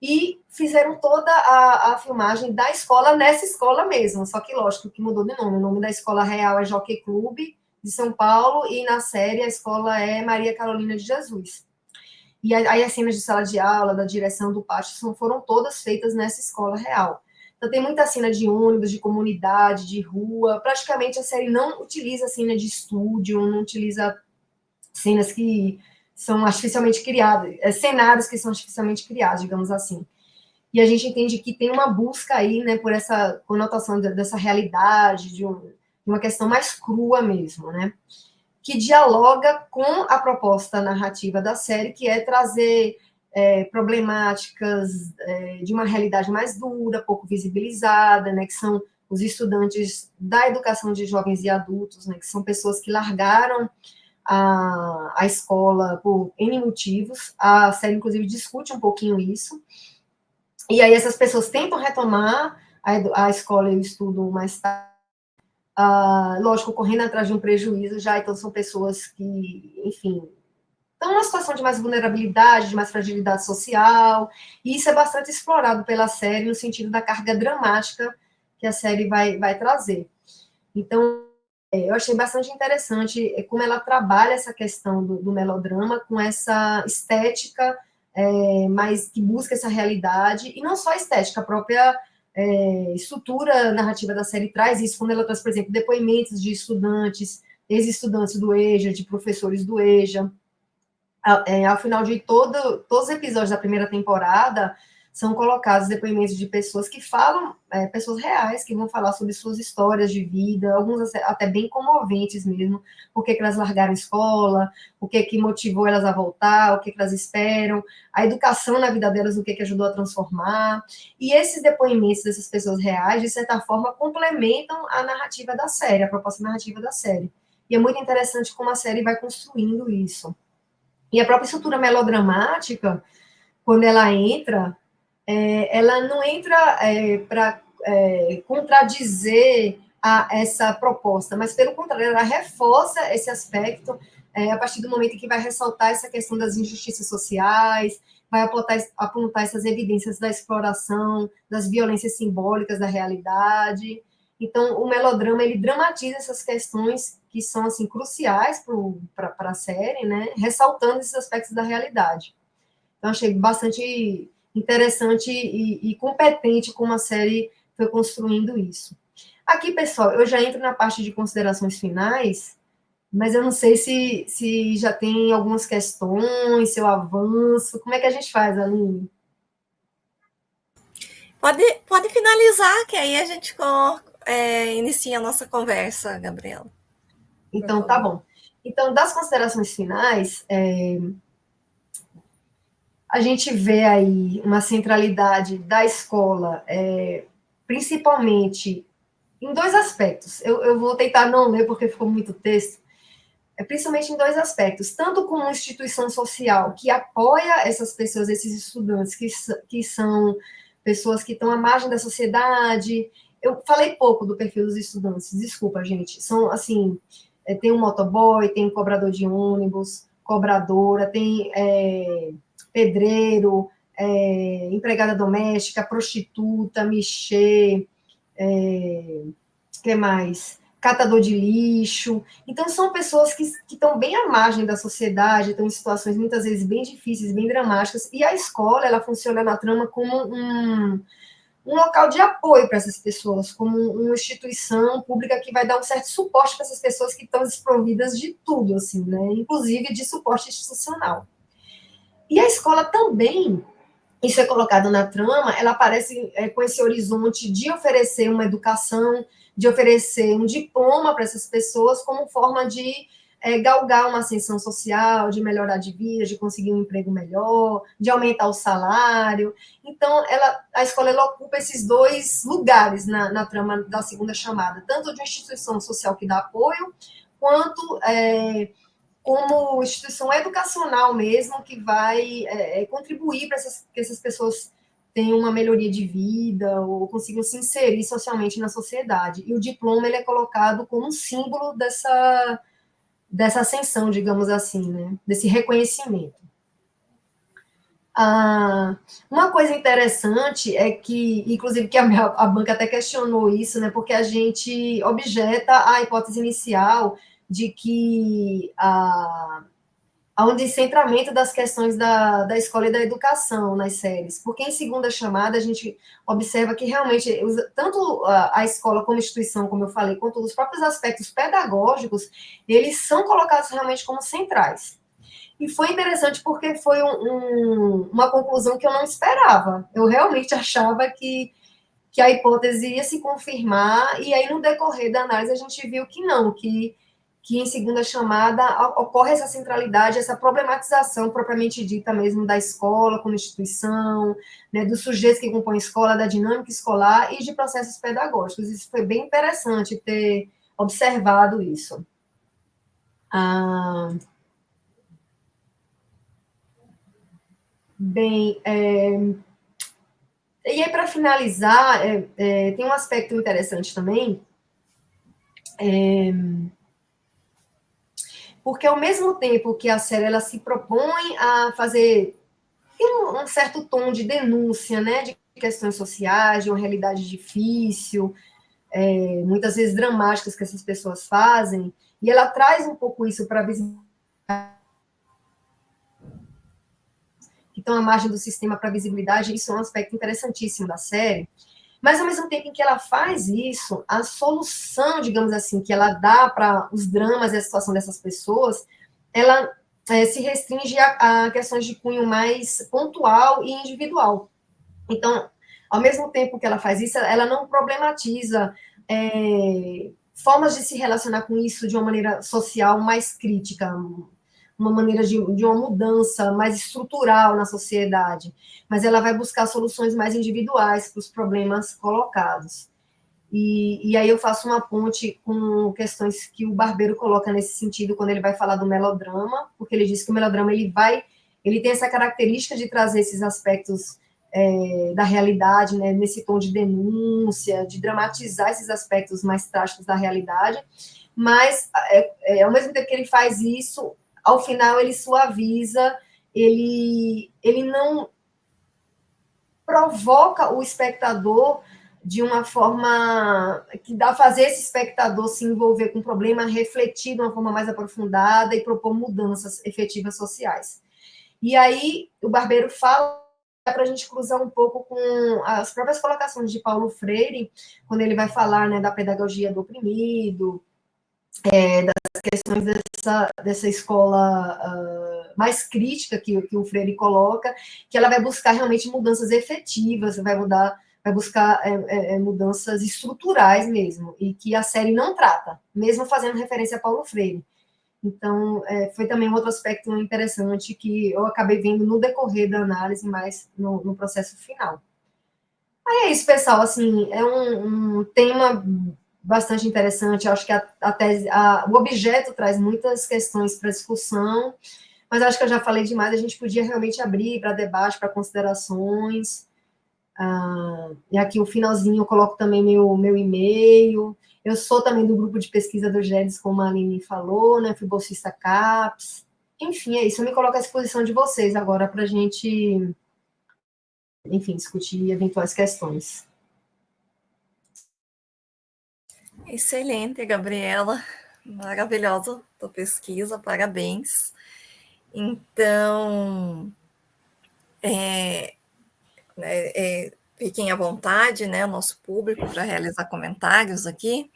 e fizeram toda a filmagem da escola nessa escola mesmo. Só que, lógico, que mudou de nome. O nome da escola real é Jockey Club de São Paulo, e na série a escola é Maria Carolina de Jesus. E aí as cenas de sala de aula, da direção do pátio, foram todas feitas nessa escola real. Então tem muita cena de ônibus, de comunidade, de rua. Praticamente a série não utiliza cena de estúdio, não utiliza cenas que são artificialmente criadas, cenários que são artificialmente criados, digamos assim. E a gente entende que tem uma busca aí, né, por essa conotação dessa realidade, de uma questão mais crua mesmo, né? Que dialoga com a proposta narrativa da série, que é trazer problemáticas de uma realidade mais dura, pouco visibilizada, né, que são os estudantes da educação de jovens e adultos, né, que são pessoas que largaram a escola por N motivos. A série, inclusive, discute um pouquinho isso. E aí essas pessoas tentam retomar a escola e o estudo mais tarde, lógico, correndo atrás de um prejuízo já. Então são pessoas que, enfim, estão numa situação de mais vulnerabilidade, de mais fragilidade social, e isso é bastante explorado pela série no sentido da carga dramática que a série vai trazer. Então, eu achei bastante interessante como ela trabalha essa questão do melodrama com essa estética, mas que busca essa realidade, e não só a estética, a própria estrutura narrativa da série traz isso, quando ela traz, por exemplo, depoimentos de estudantes, ex-estudantes do EJA, de professores do EJA. Ao final de todos os episódios da primeira temporada, são colocados depoimentos de pessoas que falam, pessoas reais, que vão falar sobre suas histórias de vida, alguns até bem comoventes mesmo, por que elas largaram a escola, o que motivou elas a voltar, o que elas esperam, a educação na vida delas, o que ajudou a transformar. E esses depoimentos dessas pessoas reais, de certa forma, complementam a narrativa da série, a proposta narrativa da série. E é muito interessante como a série vai construindo isso. E a própria estrutura melodramática, quando ela entra, ela não entra para contradizer essa proposta, mas, pelo contrário, ela reforça esse aspecto a partir do momento em que vai ressaltar essa questão das injustiças sociais, vai apontar essas evidências da exploração, das violências simbólicas da realidade. Então, o melodrama, ele dramatiza essas questões que são, assim, cruciais para a série, né? Ressaltando esses aspectos da realidade. Então, achei bastante interessante e competente como a série foi construindo isso. Aqui, pessoal, eu já entro na parte de considerações finais, mas eu não sei se já tem algumas questões, se eu avanço. Como é que a gente faz, Aline? Pode finalizar, que aí a gente inicia a nossa conversa, Gabriela. Então, tá bom. Então, das considerações finais, a gente vê aí uma centralidade da escola, principalmente em dois aspectos. Eu vou tentar não ler porque ficou muito texto. Principalmente em dois aspectos, tanto como uma instituição social que apoia essas pessoas, esses estudantes que são pessoas que estão à margem da sociedade. Eu falei pouco do perfil dos estudantes, desculpa, gente. São, assim, tem um motoboy, tem um cobrador de ônibus, cobradora, tem pedreiro, empregada doméstica, prostituta, michê, que mais? Catador de lixo. Então, são pessoas que estão bem à margem da sociedade, estão em situações muitas vezes bem difíceis, bem dramáticas, e a escola, ela funciona na trama como um local de apoio para essas pessoas, como uma instituição pública que vai dar um certo suporte para essas pessoas que estão desprovidas de tudo, assim, né? Inclusive de suporte institucional. E a escola também, isso é colocado na trama, ela aparece com esse horizonte de oferecer uma educação, de oferecer um diploma para essas pessoas como forma de galgar uma ascensão social, de melhorar de vida, de conseguir um emprego melhor, de aumentar o salário. Então, a escola ela ocupa esses dois lugares na trama da segunda chamada, tanto de uma instituição social que dá apoio, quanto como instituição educacional mesmo, que vai contribuir para que essas pessoas tenham uma melhoria de vida ou consigam se inserir socialmente na sociedade. E o diploma ele é colocado como um símbolo dessa ascensão, digamos assim, né? Desse reconhecimento. Uma coisa interessante é que, inclusive, que a banca até questionou isso, né? Porque a gente objeta a hipótese inicial de que há um descentramento das questões da escola e da educação nas séries, porque em segunda chamada a gente observa que realmente tanto a escola como instituição, como eu falei, quanto os próprios aspectos pedagógicos, eles são colocados realmente como centrais. E foi interessante porque foi uma conclusão que eu não esperava. Eu realmente achava que a hipótese ia se confirmar, e aí no decorrer da análise a gente viu que não, que em segunda chamada ocorre essa centralidade, essa problematização propriamente dita mesmo da escola como instituição, né, dos sujeitos que compõem a escola, da dinâmica escolar e de processos pedagógicos. Isso foi bem interessante ter observado isso. Bem, e aí para finalizar, tem um aspecto interessante também, porque ao mesmo tempo que a série ela se propõe a fazer um certo tom de denúncia, né, de questões sociais, de uma realidade difícil, muitas vezes dramáticas que essas pessoas fazem, e ela traz um pouco isso para a visibilidade, que estão à margem do sistema para a visibilidade. Isso é um aspecto interessantíssimo da série. Mas, ao mesmo tempo em que ela faz isso, a solução, digamos assim, que ela dá para os dramas e a situação dessas pessoas, ela se restringe a questões de cunho mais pontual e individual. Então, ao mesmo tempo que ela faz isso, ela não problematiza formas de se relacionar com isso de uma maneira social mais crítica, uma maneira de uma mudança mais estrutural na sociedade, mas ela vai buscar soluções mais individuais para os problemas colocados. E aí eu faço uma ponte com questões que o Barbeiro coloca nesse sentido quando ele vai falar do melodrama, porque ele diz que o melodrama ele tem essa característica de trazer esses aspectos da realidade, né, nesse tom de denúncia, de dramatizar esses aspectos mais trágicos da realidade, mas ao mesmo tempo que ele faz isso, ao final ele suaviza, ele não provoca o espectador de uma forma que dá a fazer esse espectador se envolver com o problema, refletir de uma forma mais aprofundada e propor mudanças efetivas sociais. E aí o Barbeiro fala para a gente cruzar um pouco com as próprias colocações de Paulo Freire, quando ele vai falar, né, da pedagogia do oprimido, das questões dessa escola mais crítica que o Freire coloca, que ela vai buscar realmente mudanças efetivas, vai buscar mudanças estruturais mesmo, e que a série não trata, mesmo fazendo referência a Paulo Freire. Então, foi também um outro aspecto interessante que eu acabei vendo no decorrer da análise, mas no processo final. Aí é isso, pessoal, assim, é um tema bastante interessante, eu acho que a tese, o objeto traz muitas questões para discussão, mas acho que eu já falei demais, a gente podia realmente abrir para debate, para considerações. E aqui o finalzinho eu coloco também meu e-mail. Eu sou também do grupo de pesquisa do GEDES, como a Aline falou, né? Fui bolsista CAPES. Enfim, é isso. Eu me coloco à disposição de vocês agora para a gente, enfim, discutir eventuais questões. Excelente, Gabriela. Maravilhosa tua pesquisa, parabéns. Então, fiquem à vontade, né, o nosso público, para realizar comentários aqui.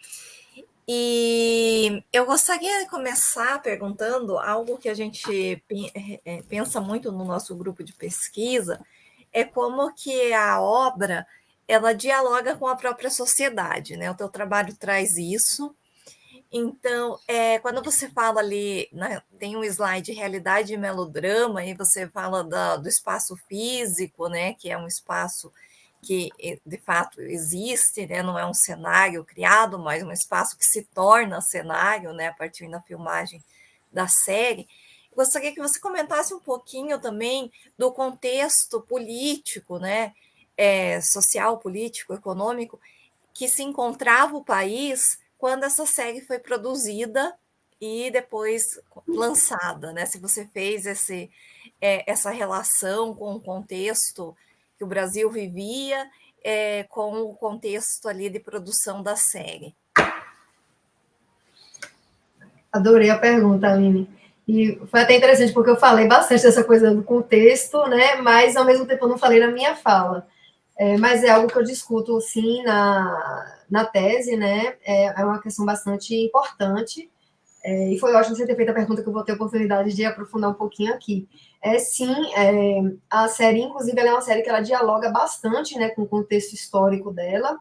E eu gostaria de começar perguntando algo que a gente pensa muito no nosso grupo de pesquisa, é como que a obra ela dialoga com a própria sociedade, né? O teu trabalho traz isso. Então, quando você fala ali, né, tem um slide realidade e melodrama, e você fala do espaço físico, né, que é um espaço que de fato existe, né, não é um cenário criado, mas um espaço que se torna cenário, né, a partir da filmagem da série. Gostaria que você comentasse um pouquinho também do contexto político, né, social, político, econômico, que se encontrava o país quando essa série foi produzida e depois lançada, né? Se você fez essa relação com o contexto que o Brasil vivia, com o contexto ali de produção da série. Adorei a pergunta, Aline. E foi até interessante, porque eu falei bastante dessa coisa do contexto, né? Mas, ao mesmo tempo, eu não falei na minha fala. Mas é algo que eu discuto, sim, na tese, né? É uma questão bastante importante. E foi ótimo você ter feito a pergunta, que eu vou ter a oportunidade de aprofundar um pouquinho aqui. Sim, a série, inclusive, ela é uma série que ela dialoga bastante, né, com o contexto histórico dela.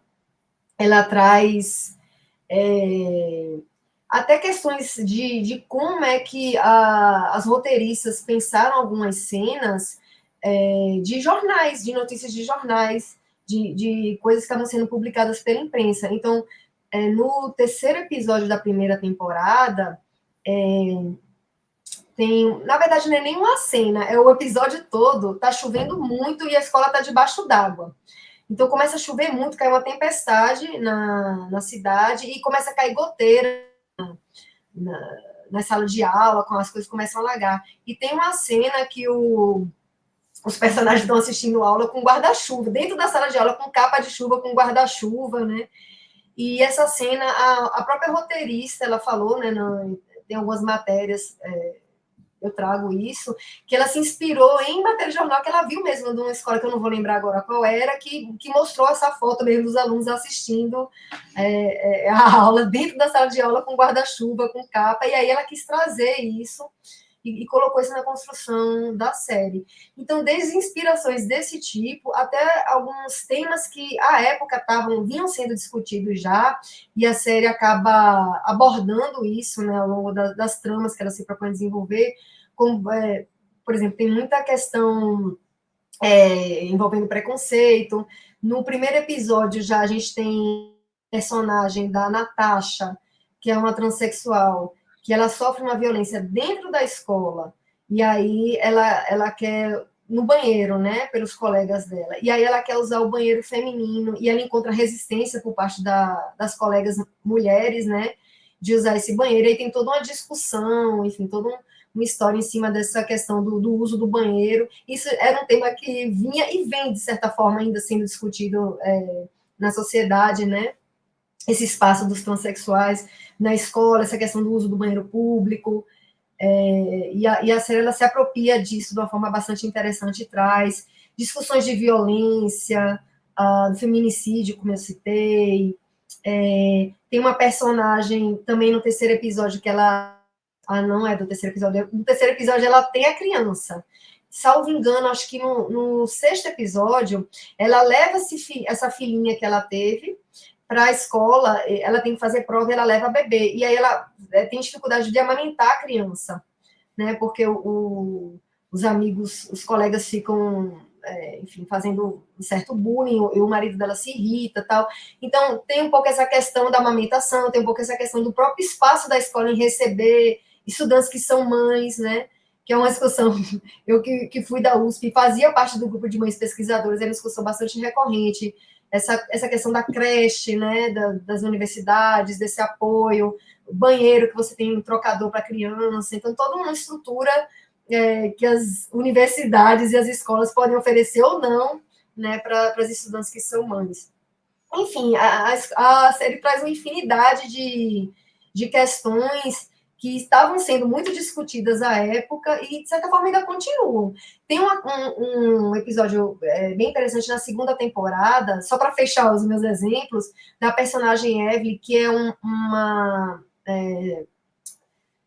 Ela traz até questões de como é que as roteiristas pensaram algumas cenas de jornais, de notícias de jornais, de coisas que estavam sendo publicadas pela imprensa. Então, no terceiro episódio da primeira temporada, tem, na verdade, não é nenhuma cena, é o episódio todo, tá chovendo muito e a escola tá debaixo d'água. Então começa a chover muito, cai uma tempestade na cidade e começa a cair goteira na sala de aula, com as coisas começam a alagar. E tem uma cena que os personagens estão assistindo aula com guarda-chuva, dentro da sala de aula, com capa de chuva, com guarda-chuva, né? E essa cena, a própria roteirista, ela falou, né, tem algumas matérias, eu trago isso, que ela se inspirou em matéria de jornal que ela viu mesmo de uma escola, que eu não vou lembrar agora qual era, que mostrou essa foto mesmo dos alunos assistindo a aula dentro da sala de aula com guarda-chuva, com capa, e aí ela quis trazer isso e colocou isso na construção da série. Então, desde inspirações desse tipo, até alguns temas que, à época, vinham sendo discutidos já, e a série acaba abordando isso, né, ao longo das tramas que ela se propõe a desenvolver, como, por exemplo, tem muita questão envolvendo preconceito. No primeiro episódio, já a gente tem personagem da Natasha, que é uma transexual, que ela sofre uma violência dentro da escola, e aí ela quer no banheiro, né, pelos colegas dela, e aí ela quer usar o banheiro feminino, e ela encontra resistência por parte das colegas mulheres, né, de usar esse banheiro, e aí tem toda uma discussão, enfim, toda uma história em cima dessa questão do uso do banheiro. Isso era um tema que vinha e vem, de certa forma, ainda sendo discutido na sociedade, né, esse espaço dos transexuais na escola, essa questão do uso do banheiro público, e a série ela se apropria disso de uma forma bastante interessante, traz discussões de violência, do feminicídio, como eu citei. Tem uma personagem também no terceiro episódio que ela... não é do terceiro episódio. No terceiro episódio ela tem a criança. Salvo engano, acho que no sexto episódio, ela leva essa filhinha que ela teve para a escola, ela tem que fazer prova e ela leva bebê. E aí ela tem dificuldade de amamentar a criança, né? Porque os amigos, os colegas ficam, enfim, fazendo um certo bullying, e o marido dela se irrita, tal. Então, tem um pouco essa questão da amamentação, tem um pouco essa questão do próprio espaço da escola em receber estudantes que são mães, né? Que é uma discussão, eu que fui da USP, fazia parte do grupo de mães pesquisadoras, é uma discussão bastante recorrente, essa questão da creche, né, das universidades, desse apoio, o banheiro que você tem um trocador para criança, então toda uma estrutura que as universidades e as escolas podem oferecer ou não, né, para as estudantes que são mães. Enfim, a série traz uma infinidade de questões que estavam sendo muito discutidas à época e, de certa forma, ainda continuam. Tem um episódio bem interessante na segunda temporada, só para fechar os meus exemplos, da personagem Evelyn, que é uma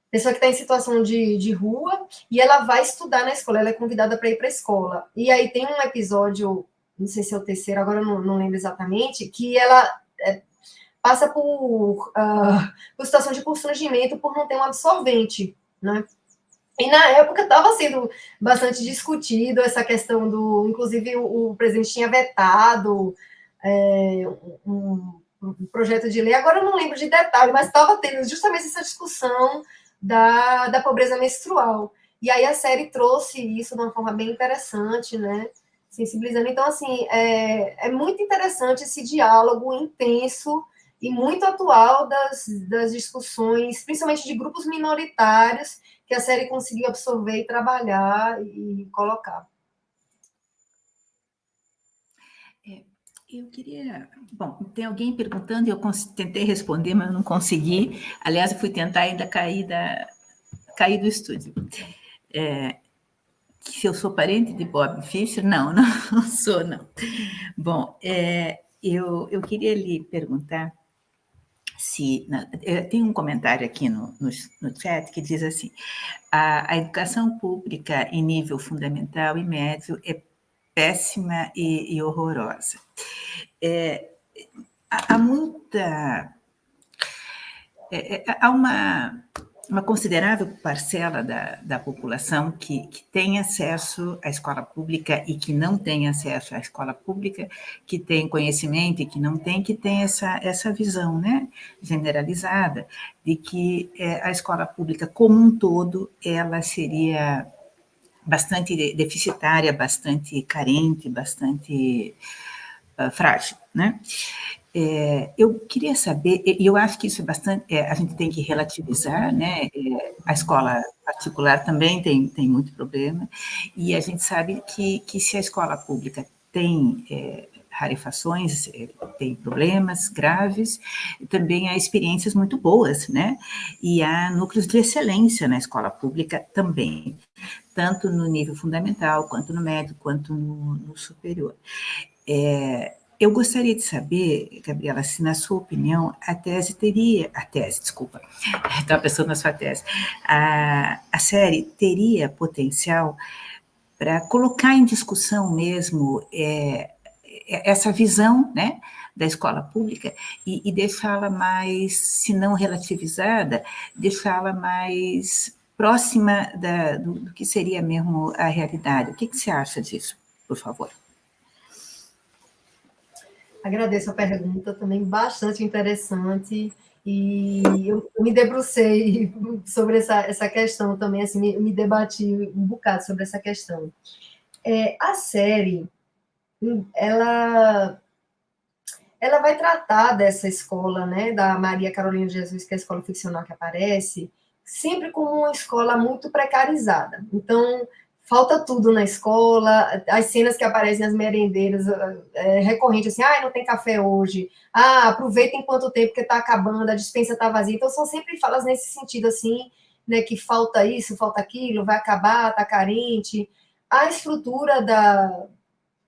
pessoa que está em situação de rua, e ela vai estudar na escola, ela é convidada para ir para a escola. E aí tem um episódio, não sei se é o terceiro, agora eu não lembro exatamente, que ela passa por situação de constrangimento por não ter um absorvente, né? E na época estava sendo bastante discutido essa questão inclusive o presidente tinha vetado um projeto de lei, agora eu não lembro de detalhe, mas estava tendo justamente essa discussão da pobreza menstrual. E aí a série trouxe isso de uma forma bem interessante, né? Sensibilizando. Então, assim, é muito interessante esse diálogo intenso e muito atual das discussões, principalmente de grupos minoritários, que a série conseguiu absorver e trabalhar e colocar. Eu queria... Bom, tem alguém perguntando e eu tentei responder, mas não consegui. Aliás, eu fui tentar ainda cair do estúdio. Se eu sou parente de Bob Fischer? Não, não sou, não. Bom, eu queria lhe perguntar se... Tem um comentário aqui no chat que diz assim: a educação pública em nível fundamental e médio é péssima e horrorosa. Há muita... há uma considerável parcela da população que tem acesso à escola pública e que não tem acesso à escola pública, que tem conhecimento e que não tem, que tem essa visão, né, generalizada de que a escola pública como um todo ela seria bastante deficitária, bastante carente, bastante frágil, né? Eu queria saber, e eu acho que isso é bastante, a gente tem que relativizar, né? A escola particular também tem muito problema, e a gente sabe que se a escola pública tem rarefações, tem problemas graves, também há experiências muito boas, né? E há núcleos de excelência na escola pública também, tanto no nível fundamental, quanto no médio, quanto no superior. Eu gostaria de saber, Gabriela, se na sua opinião estava pensando na sua tese, a série teria potencial para colocar em discussão mesmo essa visão, né, da escola pública e deixá-la mais, se não relativizada, deixá-la mais próxima do que seria mesmo a realidade. O que você acha disso, por favor? Agradeço a pergunta, também bastante interessante, e eu me debrucei sobre essa questão também, assim, me debati um bocado sobre essa questão. A série, ela vai tratar dessa escola, né, da Maria Carolina de Jesus, que é a escola ficcional que aparece, sempre como uma escola muito precarizada. Então, falta tudo na escola, as cenas que aparecem nas merendeiras, recorrente, assim, não tem café hoje, aproveita enquanto tempo que está acabando, a despensa está vazia. Então, são sempre falas nesse sentido, assim, né, que falta isso, falta aquilo, vai acabar, está carente. A estrutura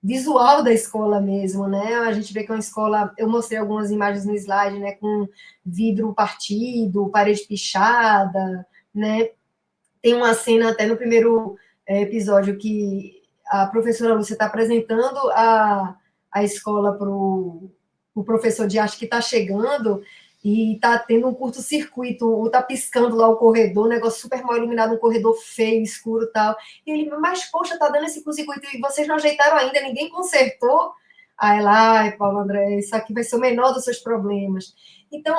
visual da escola mesmo, né? A gente vê que é uma escola, eu mostrei algumas imagens no slide, né, com vidro partido, parede pichada, né? Tem uma cena até no primeiro episódio que a professora Lúcia está apresentando a escola o professor de arte que está chegando e está tendo um curto-circuito, ou está piscando lá o corredor, um negócio super mal iluminado, um corredor feio, escuro e tal. E ele, mas, poxa, tá dando esse curto-circuito e vocês não ajeitaram ainda, ninguém consertou. Aí lá, ai, Paulo André, isso aqui vai ser o menor dos seus problemas. Então,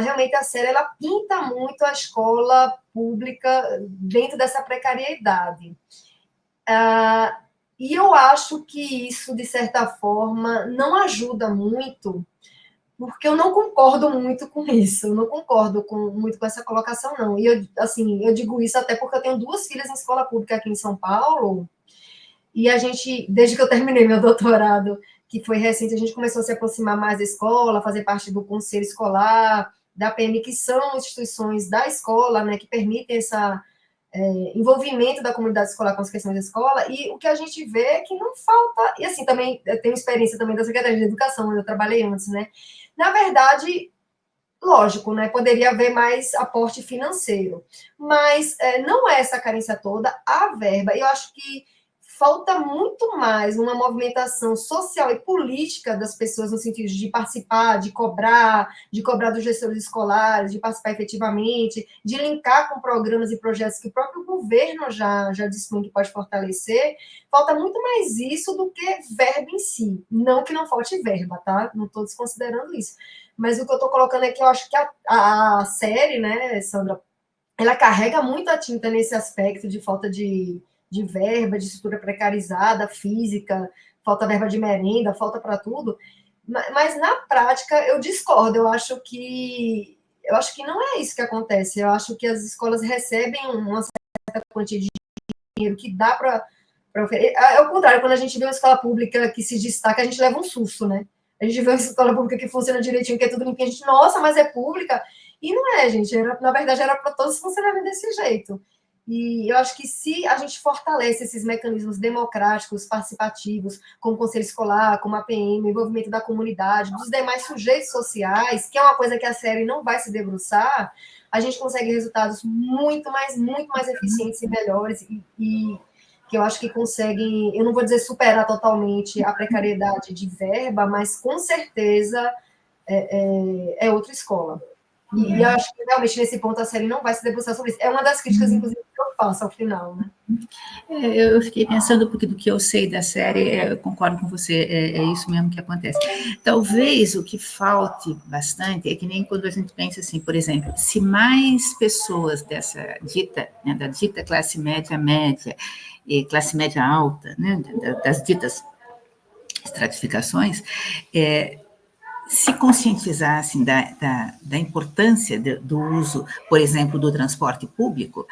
realmente a série, ela pinta muito a escola pública dentro dessa precariedade. E eu acho que isso, de certa forma, não ajuda muito, porque eu não concordo muito com isso, eu não concordo muito com essa colocação, não. E eu digo isso até porque eu tenho 2 filhas em escola pública aqui em São Paulo, e a gente, desde que eu terminei meu doutorado, que foi recente, a gente começou a se aproximar mais da escola, fazer parte do conselho escolar, da PM, que são instituições da escola, né, que permitem esse envolvimento da comunidade escolar com as questões da escola, e o que a gente vê é que não falta, e assim, também, eu tenho experiência também da Secretaria de Educação, onde eu trabalhei antes, né, na verdade, lógico, né, poderia haver mais aporte financeiro, mas não é essa carência toda, a verba, eu acho que falta muito mais uma movimentação social e política das pessoas no sentido de participar, de cobrar dos gestores escolares, de participar efetivamente, de linkar com programas e projetos que o próprio governo já dispõe que pode fortalecer. Falta muito mais isso do que verba em si. Não que não falte verba, tá? Não estou desconsiderando isso. Mas o que eu estou colocando é que eu acho que a série, né, Sandra, ela carrega muito a tinta nesse aspecto de falta de verba, de estrutura precarizada, física, falta verba de merenda, falta para tudo. Mas na prática eu discordo. Eu acho que não é isso que acontece. Eu acho que as escolas recebem uma certa quantia de dinheiro que dá para oferecer. É o contrário, quando a gente vê uma escola pública que se destaca, a gente leva um susto, né? A gente vê uma escola pública que funciona direitinho, que é tudo limpinho, a gente, nossa, mas é pública. E não é, gente. Na verdade, era para todos funcionarem desse jeito. E eu acho que se a gente fortalece esses mecanismos democráticos, participativos, como o conselho escolar, como a PM, o envolvimento da comunidade, dos demais sujeitos sociais, que é uma coisa que a série não vai se debruçar, a gente consegue resultados muito mais eficientes e melhores, e que eu acho que conseguem, eu não vou dizer superar totalmente a precariedade de verba, mas com certeza é outra escola. E eu acho que realmente nesse ponto a série não vai se debruçar sobre isso. É uma das críticas, inclusive, que eu faço ao final, né? Eu fiquei pensando, porque do que eu sei da série, eu concordo com você, é isso mesmo que acontece. Talvez o que falte bastante é que nem quando a gente pensa assim, por exemplo, se mais pessoas dessa dita, né, da dita classe média e classe média alta, né, das ditas estratificações, se conscientizassem da importância do uso, por exemplo, do transporte público,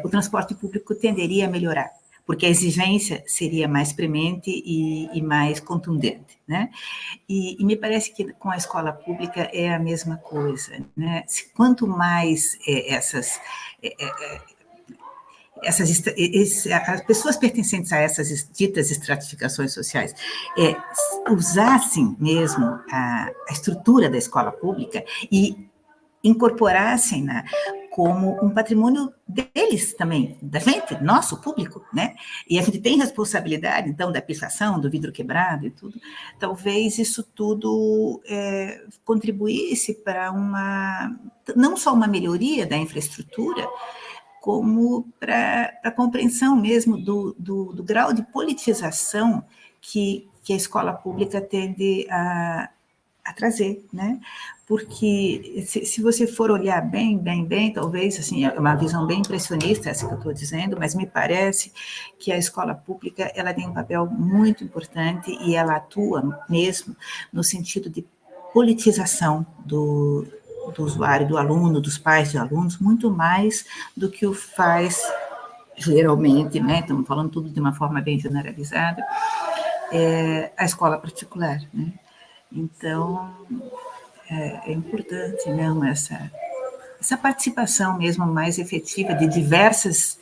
o transporte público tenderia a melhorar, porque a exigência seria mais premente e mais contundente, né? E me parece que com a escola pública é a mesma coisa, né? Quanto mais as pessoas pertencentes a essas ditas estratificações sociais usassem mesmo a estrutura da escola pública e incorporassem-na como um patrimônio deles também, da gente, nosso público, né? E a gente tem responsabilidade, então, da pichação, do vidro quebrado e tudo. Talvez isso tudo contribuísse para não só uma melhoria da infraestrutura, como para a compreensão mesmo do grau de politização que a escola pública tende a trazer, né? Porque se você for olhar bem, talvez, assim, é uma visão bem impressionista essa que eu estou dizendo, mas me parece que a escola pública, ela tem um papel muito importante e ela atua mesmo no sentido de politização do usuário, do aluno, dos pais de alunos, muito mais do que o faz geralmente, né? Estamos falando tudo de uma forma bem generalizada, a escola particular, né? Então, é importante mesmo essa participação mesmo mais efetiva de diversos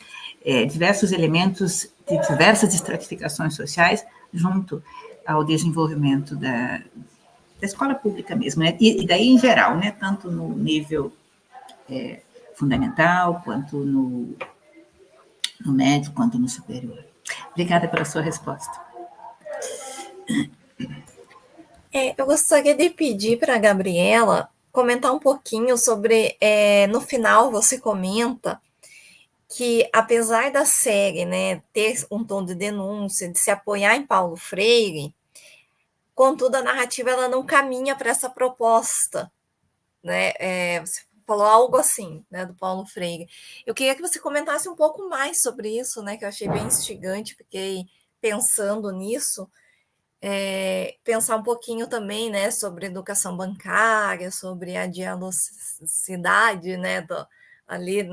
elementos, de diversas estratificações sociais, junto ao desenvolvimento da escola pública mesmo, né? E daí em geral, né? Tanto no nível fundamental, quanto no médio, quanto no superior. Obrigada pela sua resposta. Eu gostaria de pedir para a Gabriela comentar um pouquinho sobre, no final você comenta que apesar da série, né, ter um tom de denúncia, de se apoiar em Paulo Freire, contudo a narrativa ela não caminha para essa proposta, né? Você falou algo assim, né, do Paulo Freire. Eu queria que você comentasse um pouco mais sobre isso, né, que eu achei bem instigante, fiquei pensando nisso. Pensar um pouquinho também, né, sobre educação bancária, sobre a dialogicidade, né, ali,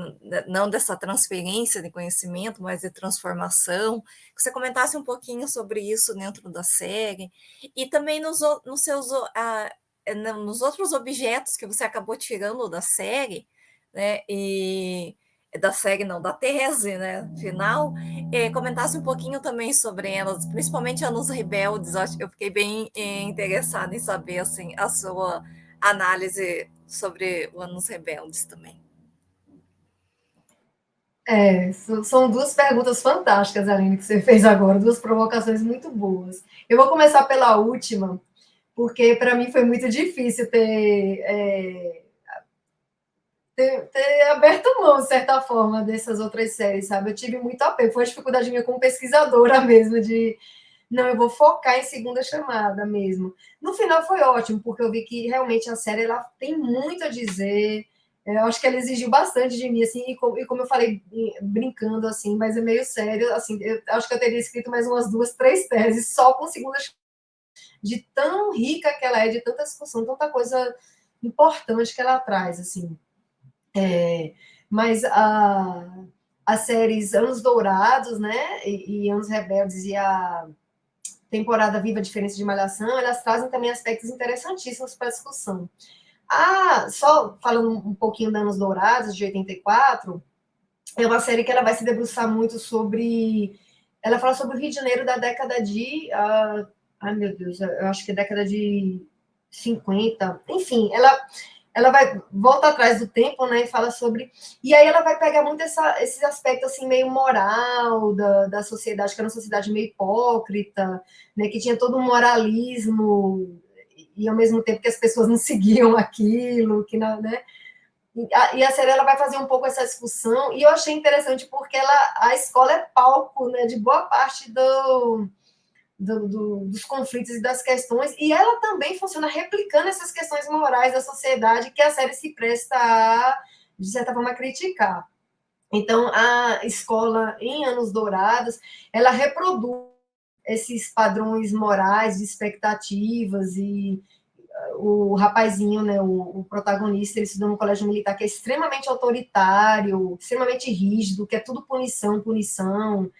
não dessa transferência de conhecimento, mas de transformação, que você comentasse um pouquinho sobre isso dentro da série, e também nos outros objetos que você acabou tirando da série, né, e da série não, da tese, né, final, comentasse um pouquinho também sobre elas, principalmente Anos Rebeldes. Eu fiquei bem interessada em saber assim, a sua análise sobre o Anos Rebeldes também. São duas perguntas fantásticas, Aline, que você fez agora, duas provocações muito boas. Eu vou começar pela última, porque para mim foi muito difícil ter aberto mão, de certa forma, dessas outras séries, sabe? Eu tive muito apego, foi uma dificuldade minha como pesquisadora mesmo, de não, eu vou focar em Segunda Chamada mesmo. No final foi ótimo, porque eu vi que realmente a série ela tem muito a dizer. Eu acho que ela exigiu bastante de mim, assim, e como eu falei, brincando, assim, mas é meio sério, assim, eu acho que eu teria escrito mais umas 2, 3 teses só com Segunda Chamada, de tão rica que ela é, de tanta discussão, tanta coisa importante que ela traz, assim. Mas as séries Anos Dourados, né, e Anos Rebeldes e a temporada Viva a Diferença de Malhação, elas trazem também aspectos interessantíssimos para a discussão. Só falando um pouquinho de Anos Dourados, de 84, é uma série que ela vai se debruçar muito sobre... Ela fala sobre o Rio de Janeiro da década de... ai, meu Deus, eu acho que é década de 50. Enfim, ela vai volta atrás do tempo, né, e fala sobre... E aí ela vai pegar muito esse aspecto, assim, meio moral da sociedade, que era uma sociedade meio hipócrita, né, que tinha todo um moralismo, e ao mesmo tempo que as pessoas não seguiam aquilo, que não, né? E a série ela vai fazer um pouco essa discussão, e eu achei interessante porque a escola é palco, né, de boa parte dos conflitos e das questões, e ela também funciona replicando essas questões morais da sociedade que a série se presta a, de certa forma, criticar. Então, a escola, em Anos Dourados, ela reproduz esses padrões morais, de expectativas, e o rapazinho, né, o protagonista, ele estuda num colégio militar que é extremamente autoritário, extremamente rígido, que é tudo punição, punição.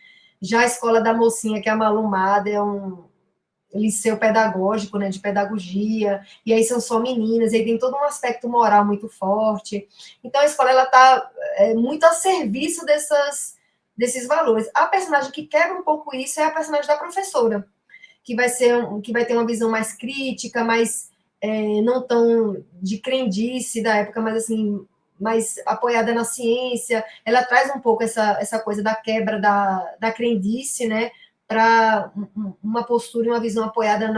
Já a escola da mocinha, que é a Malumada, é um liceu pedagógico, né, de pedagogia, e aí são só meninas, e aí tem todo um aspecto moral muito forte. Então a escola ela está muito a serviço desses valores. A personagem que quebra um pouco isso é a personagem da professora, que vai ter uma visão mais crítica, mais não tão de crendice da época, mas assim mais apoiada na ciência. Ela traz um pouco essa coisa da quebra da crendice, né, para uma postura e uma visão apoiada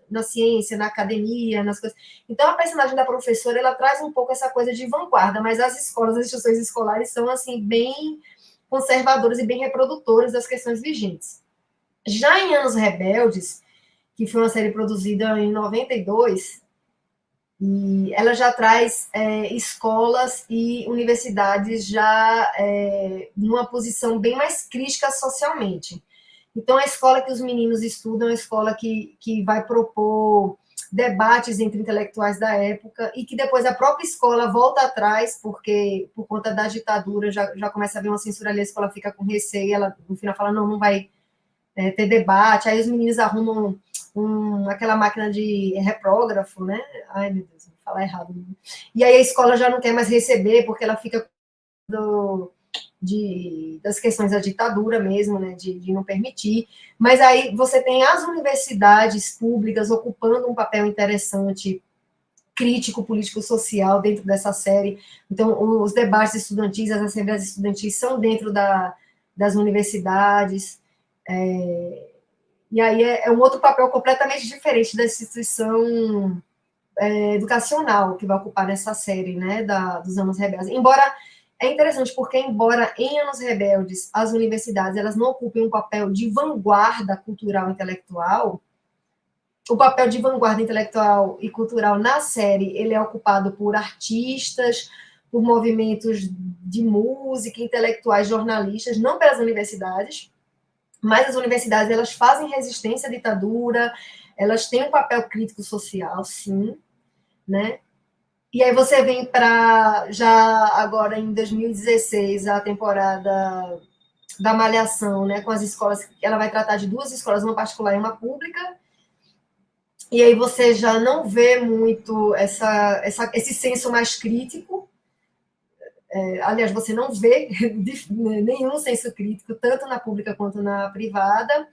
na ciência, na academia, nas coisas. Então, a personagem da professora, ela traz um pouco essa coisa de vanguarda, mas as escolas, as instituições escolares são, assim, bem conservadoras e bem reprodutoras das questões vigentes. Já em Anos Rebeldes, que foi uma série produzida em 92, e ela já traz escolas e universidades já numa posição bem mais crítica socialmente. Então, a escola que os meninos estudam é uma escola que vai propor debates entre intelectuais da época e que depois a própria escola volta atrás, porque por conta da ditadura já começa a haver uma censura ali, a escola fica com receio, ela no final fala, não vai ter debate, aí os meninos arrumam aquela máquina de reprógrafo, né? Ai, meu Deus, vou falar errado. E aí a escola já não quer mais receber, porque ela fica das questões da ditadura mesmo, né, de não permitir, mas aí você tem as universidades públicas ocupando um papel interessante, crítico, político, social dentro dessa série. Então, os debates estudantis, as assembleias estudantis são dentro das universidades, E aí é um outro papel completamente diferente da instituição educacional que vai ocupar nessa série, né, dos Anos Rebeldes. Embora é interessante porque embora em Anos Rebeldes as universidades elas não ocupem um papel de vanguarda cultural e intelectual, o papel de vanguarda intelectual e cultural na série ele é ocupado por artistas, por movimentos de música, intelectuais, jornalistas, não pelas universidades, mas as universidades elas fazem resistência à ditadura, elas têm um papel crítico social, sim, né? E aí você vem para, já agora em 2016, a temporada da Malhação, né, com as escolas, ela vai tratar de duas escolas, uma particular e uma pública, e aí você já não vê muito esse senso mais crítico, aliás, você não vê nenhum senso crítico, tanto na pública quanto na privada,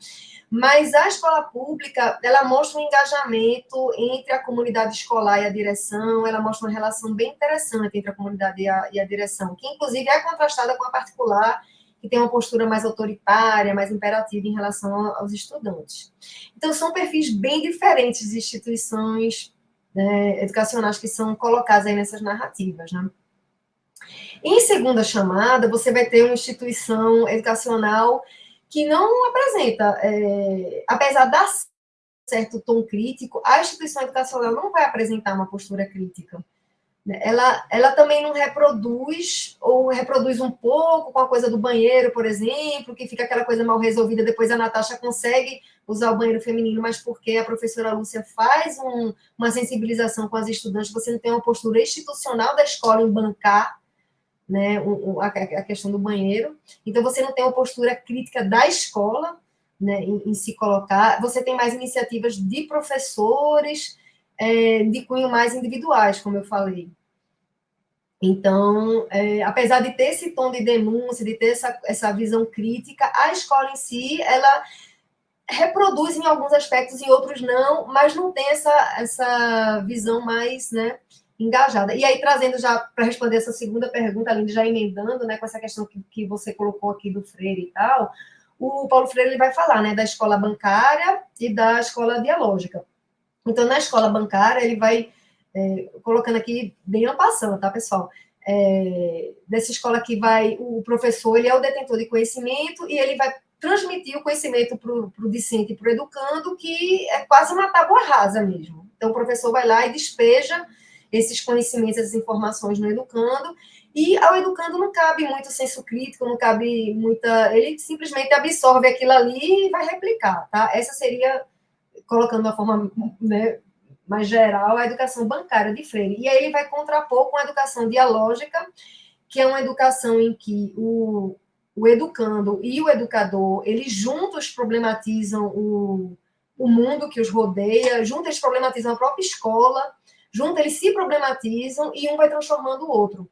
mas a escola pública, ela mostra um engajamento entre a comunidade escolar e a direção, ela mostra uma relação bem interessante entre a comunidade e a direção, que inclusive é contrastada com a particular, que tem uma postura mais autoritária, mais imperativa em relação aos estudantes. Então, são perfis bem diferentes de instituições, né, educacionais que são colocadas aí nessas narrativas, né? Em Segunda Chamada, você vai ter uma instituição educacional que não apresenta, apesar de dar certo tom crítico, a instituição educacional não vai apresentar uma postura crítica. Ela também não reproduz, ou reproduz um pouco com a coisa do banheiro, por exemplo, que fica aquela coisa mal resolvida, depois a Natasha consegue usar o banheiro feminino, mas porque a professora Lúcia faz uma sensibilização com as estudantes, você não tem uma postura institucional da escola em bancar, né, a questão do banheiro. Então, você não tem uma postura crítica da escola, né, em se colocar. Você tem mais iniciativas de professores, de cunho mais individuais, como eu falei. Então, apesar de ter esse tom de denúncia, de ter essa visão crítica, a escola em si, ela reproduz em alguns aspectos, em outros não, mas não tem essa visão mais, né, engajada. E aí, trazendo já para responder essa segunda pergunta, Aline, já emendando, né, com essa questão que você colocou aqui do Freire e tal, o Paulo Freire ele vai falar, né, da escola bancária e da escola dialógica. Então, na escola bancária, ele vai colocando aqui bem na passando, tá, pessoal? Dessa escola que o professor ele é o detentor de conhecimento e ele vai transmitir o conhecimento para o discente e para o educando, que é quase uma tábua rasa mesmo. Então, o professor vai lá e despeja esses conhecimentos, essas informações no educando, e ao educando não cabe muito senso crítico, não cabe muita... Ele simplesmente absorve aquilo ali e vai replicar, tá? Essa seria, colocando de uma forma, né, mais geral, a educação bancária de Freire. E aí ele vai contrapor com a educação dialógica, que é uma educação em que o educando e o educador, eles juntos problematizam o mundo que os rodeia, juntos eles problematizam a própria escola, juntos eles se problematizam e um vai transformando o outro.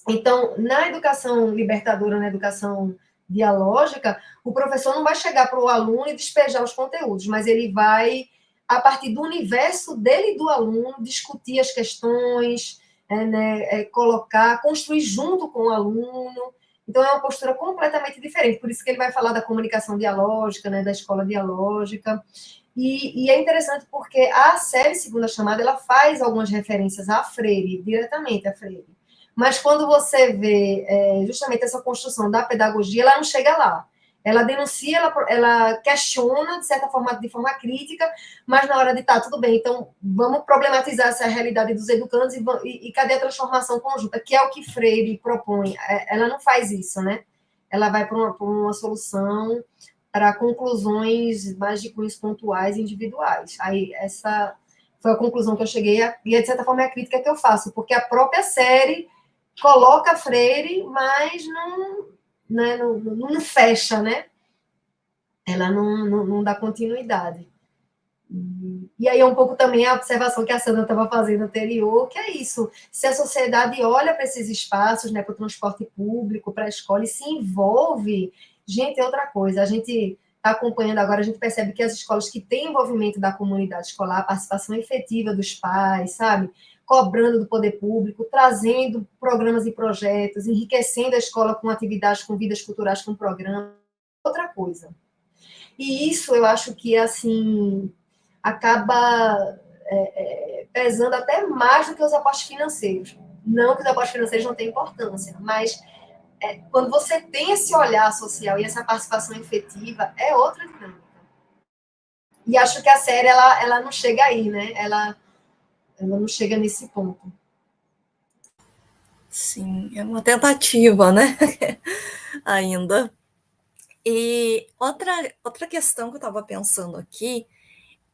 Então, na educação libertadora, na educação dialógica, o professor não vai chegar para o aluno e despejar os conteúdos, mas ele vai, a partir do universo dele e do aluno, discutir as questões, colocar, construir junto com o aluno. Então, é uma postura completamente diferente. Por isso que ele vai falar da comunicação dialógica, né, da escola dialógica. E é interessante porque a série Segunda Chamada, ela faz algumas referências a Freire, diretamente a Freire. Mas quando você vê justamente essa construção da pedagogia, ela não chega lá. Ela denuncia, ela questiona, de certa forma, de forma crítica, mas na hora de tudo bem, então vamos problematizar essa realidade dos educandos e cadê a transformação conjunta, que é o que Freire propõe. Ela não faz isso, né? Ela vai para uma solução para conclusões mais de cunhos pontuais e individuais. Aí essa foi a conclusão que eu cheguei, e de certa forma é a crítica que eu faço, porque a própria série coloca Freire, mas não fecha, né? Ela não dá continuidade. E aí é um pouco também a observação que a Sandra estava fazendo anterior, que é isso, se a sociedade olha para esses espaços, né, para o transporte público, para a escola, e se envolve, gente, é outra coisa, a gente está acompanhando agora, a gente percebe que as escolas que têm envolvimento da comunidade escolar, participação efetiva dos pais, sabe, cobrando do poder público, trazendo programas e projetos, enriquecendo a escola com atividades, com vidas culturais, com programas, outra coisa. E isso eu acho que, assim, acaba pesando até mais do que os aportes financeiros. Não que os aportes financeiros não tenham importância, mas quando você tem esse olhar social e essa participação efetiva, é outra dinâmica. E acho que a série, ela não chega aí, né? Ela não chega nesse ponto. Sim, é uma tentativa, né? Ainda. E outra questão que eu estava pensando aqui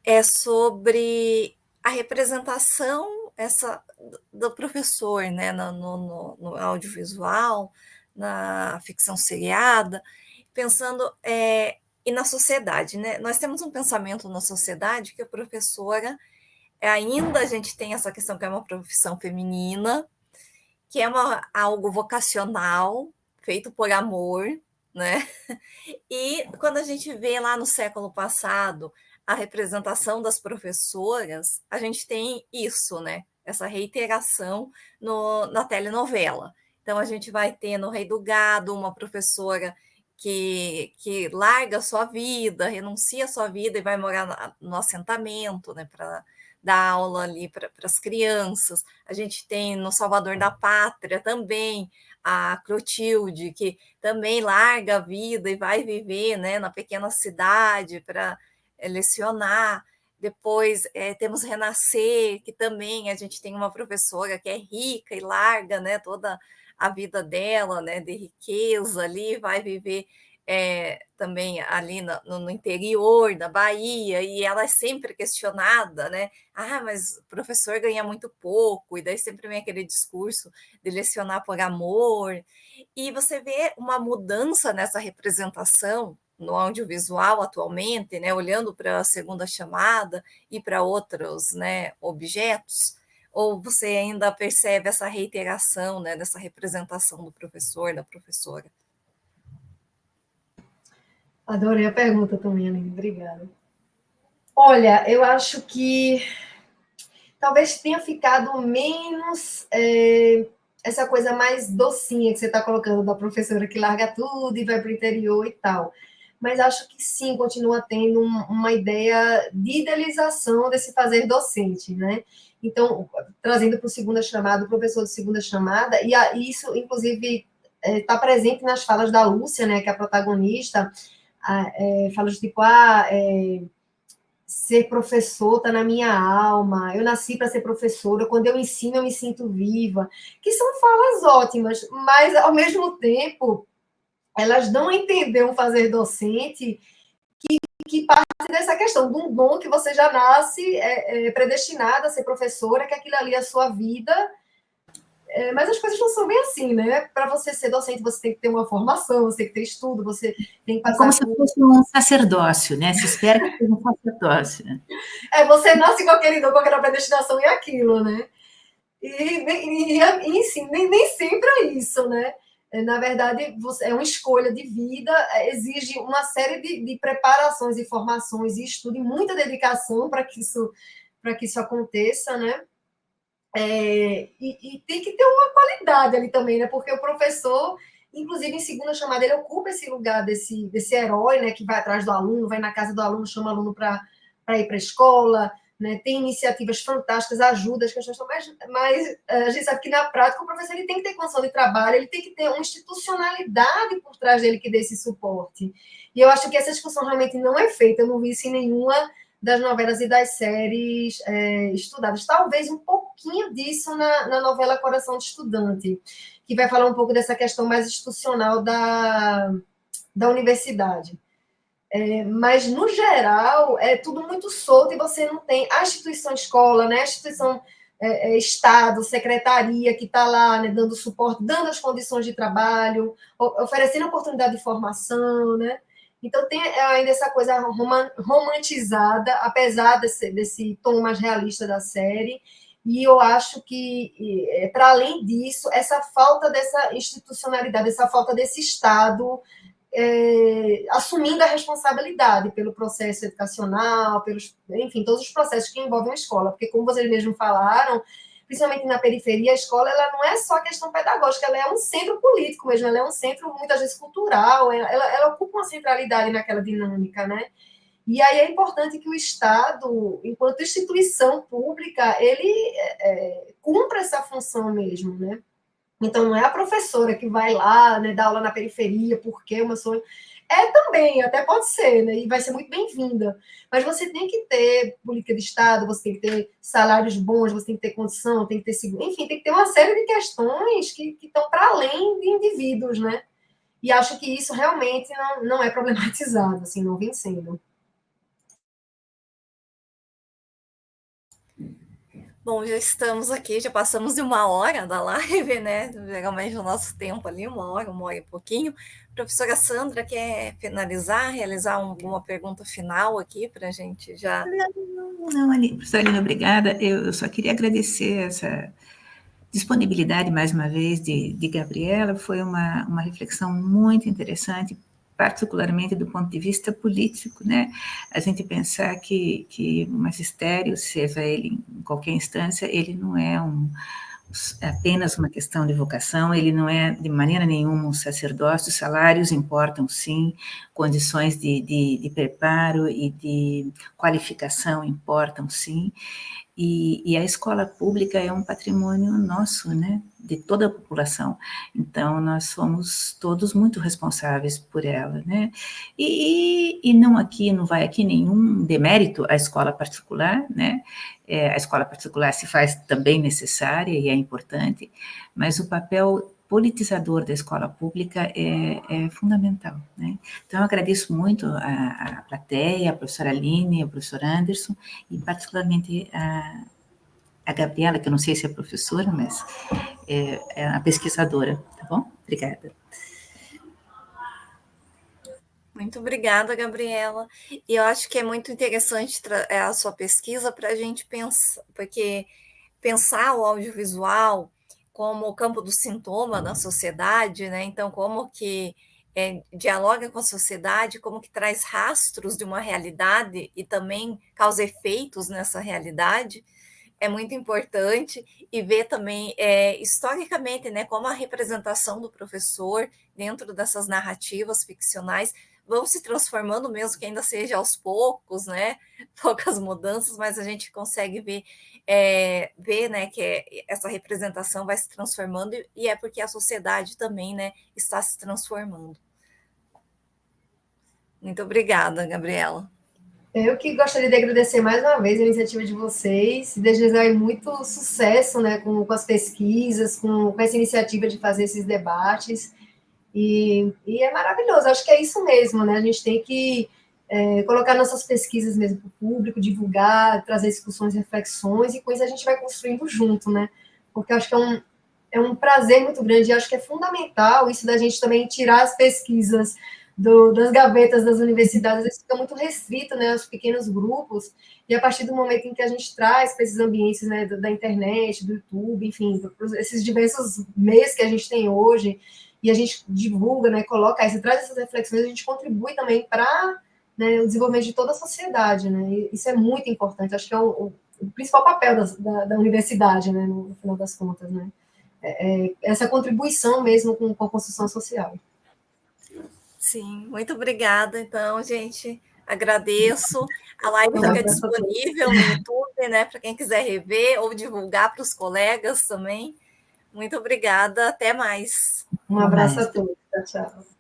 é sobre a representação do professor, né, no audiovisual, na ficção seriada, pensando e na sociedade, né? Nós temos um pensamento na sociedade que a professora ainda a gente tem essa questão que é uma profissão feminina, que é algo vocacional, feito por amor, né? E quando a gente vê lá no século passado a representação das professoras, a gente tem isso, né? Essa reiteração na telenovela. Então, a gente vai ter no Rei do Gado uma professora que larga a sua vida, renuncia a sua vida e vai morar no assentamento, né? Para dar aula ali para as crianças. A gente tem no Salvador da Pátria também a Clotilde, que também larga a vida e vai viver, né, na pequena cidade para lecionar. Depois temos Renascer, que também a gente tem uma professora que é rica e larga, né, toda a vida dela, né, de riqueza ali, vai viver também ali no interior da Bahia, e ela é sempre questionada, né? Ah, mas o professor ganha muito pouco, e daí sempre vem aquele discurso de lecionar por amor. E você vê uma mudança nessa representação no audiovisual atualmente, né, olhando para a segunda chamada e para outros, né, objetos, ou você ainda percebe essa reiteração, né, dessa representação do professor, da professora? Adorei a pergunta também, Aline. Obrigada. Olha, eu acho que talvez tenha ficado menos essa coisa mais docinha que você está colocando da professora que larga tudo e vai para o interior e tal. Mas acho que sim, continua tendo uma ideia de idealização desse fazer docente, né? Então, trazendo para o segunda chamada, o professor de segunda chamada, e isso, inclusive, está presente nas falas da Lúcia, né, que é a protagonista, falas tipo, ser professor está na minha alma, eu nasci para ser professora, quando eu ensino eu me sinto viva, que são falas ótimas, mas ao mesmo tempo elas dão a entender um fazer docente que parte dessa questão de um dom que você já nasce predestinada a ser professora, que aquilo ali é a sua vida, mas as coisas não são bem assim, né? Para você ser docente, você tem que ter uma formação, você tem que ter estudo, você tem que É passar como se fosse um sacerdócio, né? Se espera que seja um sacerdócio. você nasce com aquele dom, com aquela predestinação e aquilo, né? E sim, nem sempre é isso, né? Na verdade, é uma escolha de vida, exige uma série de preparações e formações e estudo e muita dedicação para que isso aconteça, né? E tem que ter uma qualidade ali também, né? Porque o professor, inclusive em segunda chamada, ele ocupa esse lugar desse herói, né? Que vai atrás do aluno, vai na casa do aluno, chama o aluno para ir para a escola, né? Tem iniciativas fantásticas, ajuda as questões, mas a gente sabe que na prática o professor ele tem que ter condição de trabalho, ele tem que ter uma institucionalidade por trás dele que dê esse suporte. E eu acho que essa discussão realmente não é feita, eu não vi isso em nenhuma das novelas e das séries estudadas. Talvez um pouquinho disso na novela Coração de Estudante, que vai falar um pouco dessa questão mais institucional da universidade. Mas, no geral, é tudo muito solto e você não tem a instituição escola, né? A instituição Estado, secretaria que está lá, né, dando suporte, dando as condições de trabalho, oferecendo oportunidade de formação, né? Então, tem ainda essa coisa romantizada, apesar desse tom mais realista da série, e eu acho que, para além disso, essa falta dessa institucionalidade, essa falta desse Estado assumindo a responsabilidade pelo processo educacional, enfim, todos os processos que envolvem a escola, porque, como vocês mesmos falaram, principalmente na periferia, a escola ela não é só questão pedagógica, ela é um centro político mesmo, ela é um centro, muitas vezes, cultural, ela ocupa uma centralidade naquela dinâmica, né? E aí é importante que o Estado, enquanto instituição pública, ele cumpra essa função mesmo, né? Então, não é a professora que vai lá, né, dar aula na periferia, porque uma só... É também, até pode ser, né, e vai ser muito bem-vinda. Mas você tem que ter política de Estado, você tem que ter salários bons, você tem que ter condição, tem que ter seguro, enfim, tem que ter uma série de questões que estão para além de indivíduos, né? E acho que isso realmente não é problematizado, assim, não vem sendo. Bom, já estamos aqui, já passamos de 1 hora da live, né? Geralmente o nosso tempo ali, 1 hora e pouquinho. Professora Sandra, quer finalizar, realizar alguma pergunta final aqui para a gente já... Não, professora Aline, obrigada. Eu só queria agradecer essa disponibilidade, mais uma vez, de Gabriela. Foi uma reflexão muito interessante, particularmente do ponto de vista político, né? A gente pensar que o magistério, seja ele em qualquer instância, ele não é apenas uma questão de vocação, ele não é de maneira nenhuma um sacerdócio, salários importam sim, condições de preparo e de qualificação importam sim, e a escola pública é um patrimônio nosso, né, de toda a população. Então, nós somos todos muito responsáveis por ela, né? E não vai aqui nenhum demérito à escola particular, né? A escola particular se faz também necessária e é importante, mas o papel politizador da escola pública é fundamental, né? Então, eu agradeço muito a plateia, a professora Aline, ao professor Anderson, e particularmente a Gabriela, que eu não sei se é professora, mas é a pesquisadora, tá bom? Obrigada. Muito obrigada, Gabriela. E eu acho que é muito interessante a sua pesquisa para a gente pensar, porque pensar o audiovisual como o campo do sintoma na sociedade, né? Então, como que dialoga com a sociedade, como que traz rastros de uma realidade e também causa efeitos nessa realidade, é muito importante, e ver também, historicamente, né, como a representação do professor dentro dessas narrativas ficcionais vão se transformando, mesmo que ainda seja aos poucos, né, poucas mudanças, mas a gente consegue ver, né, que essa representação vai se transformando, e é porque a sociedade também, né, está se transformando. Muito obrigada, Gabriela. Eu que gostaria de agradecer mais uma vez a iniciativa de vocês, e desejar muito sucesso, né, com as pesquisas, com essa iniciativa de fazer esses debates, e é maravilhoso, acho que é isso mesmo, né, a gente tem que colocar nossas pesquisas mesmo para o público, divulgar, trazer discussões, reflexões, e com isso a gente vai construindo junto, né, porque acho que é um prazer muito grande, e acho que é fundamental isso da gente também tirar as pesquisas das gavetas das universidades, às vezes fica muito restrito, né, aos pequenos grupos, e a partir do momento em que a gente traz para esses ambientes, né, da internet, do YouTube, enfim, esses diversos meios que a gente tem hoje, e a gente divulga, né, coloca isso, traz essas reflexões, a gente contribui também para, né, o desenvolvimento de toda a sociedade, né, e isso é muito importante, acho que é o principal papel da universidade, né, no final das contas, né, essa contribuição mesmo com a construção social. Sim, muito obrigada. Então, gente, agradeço. A live fica disponível no YouTube, né, para quem quiser rever ou divulgar para os colegas também. Muito obrigada. Até mais. Um abraço a todos. Tchau, tchau.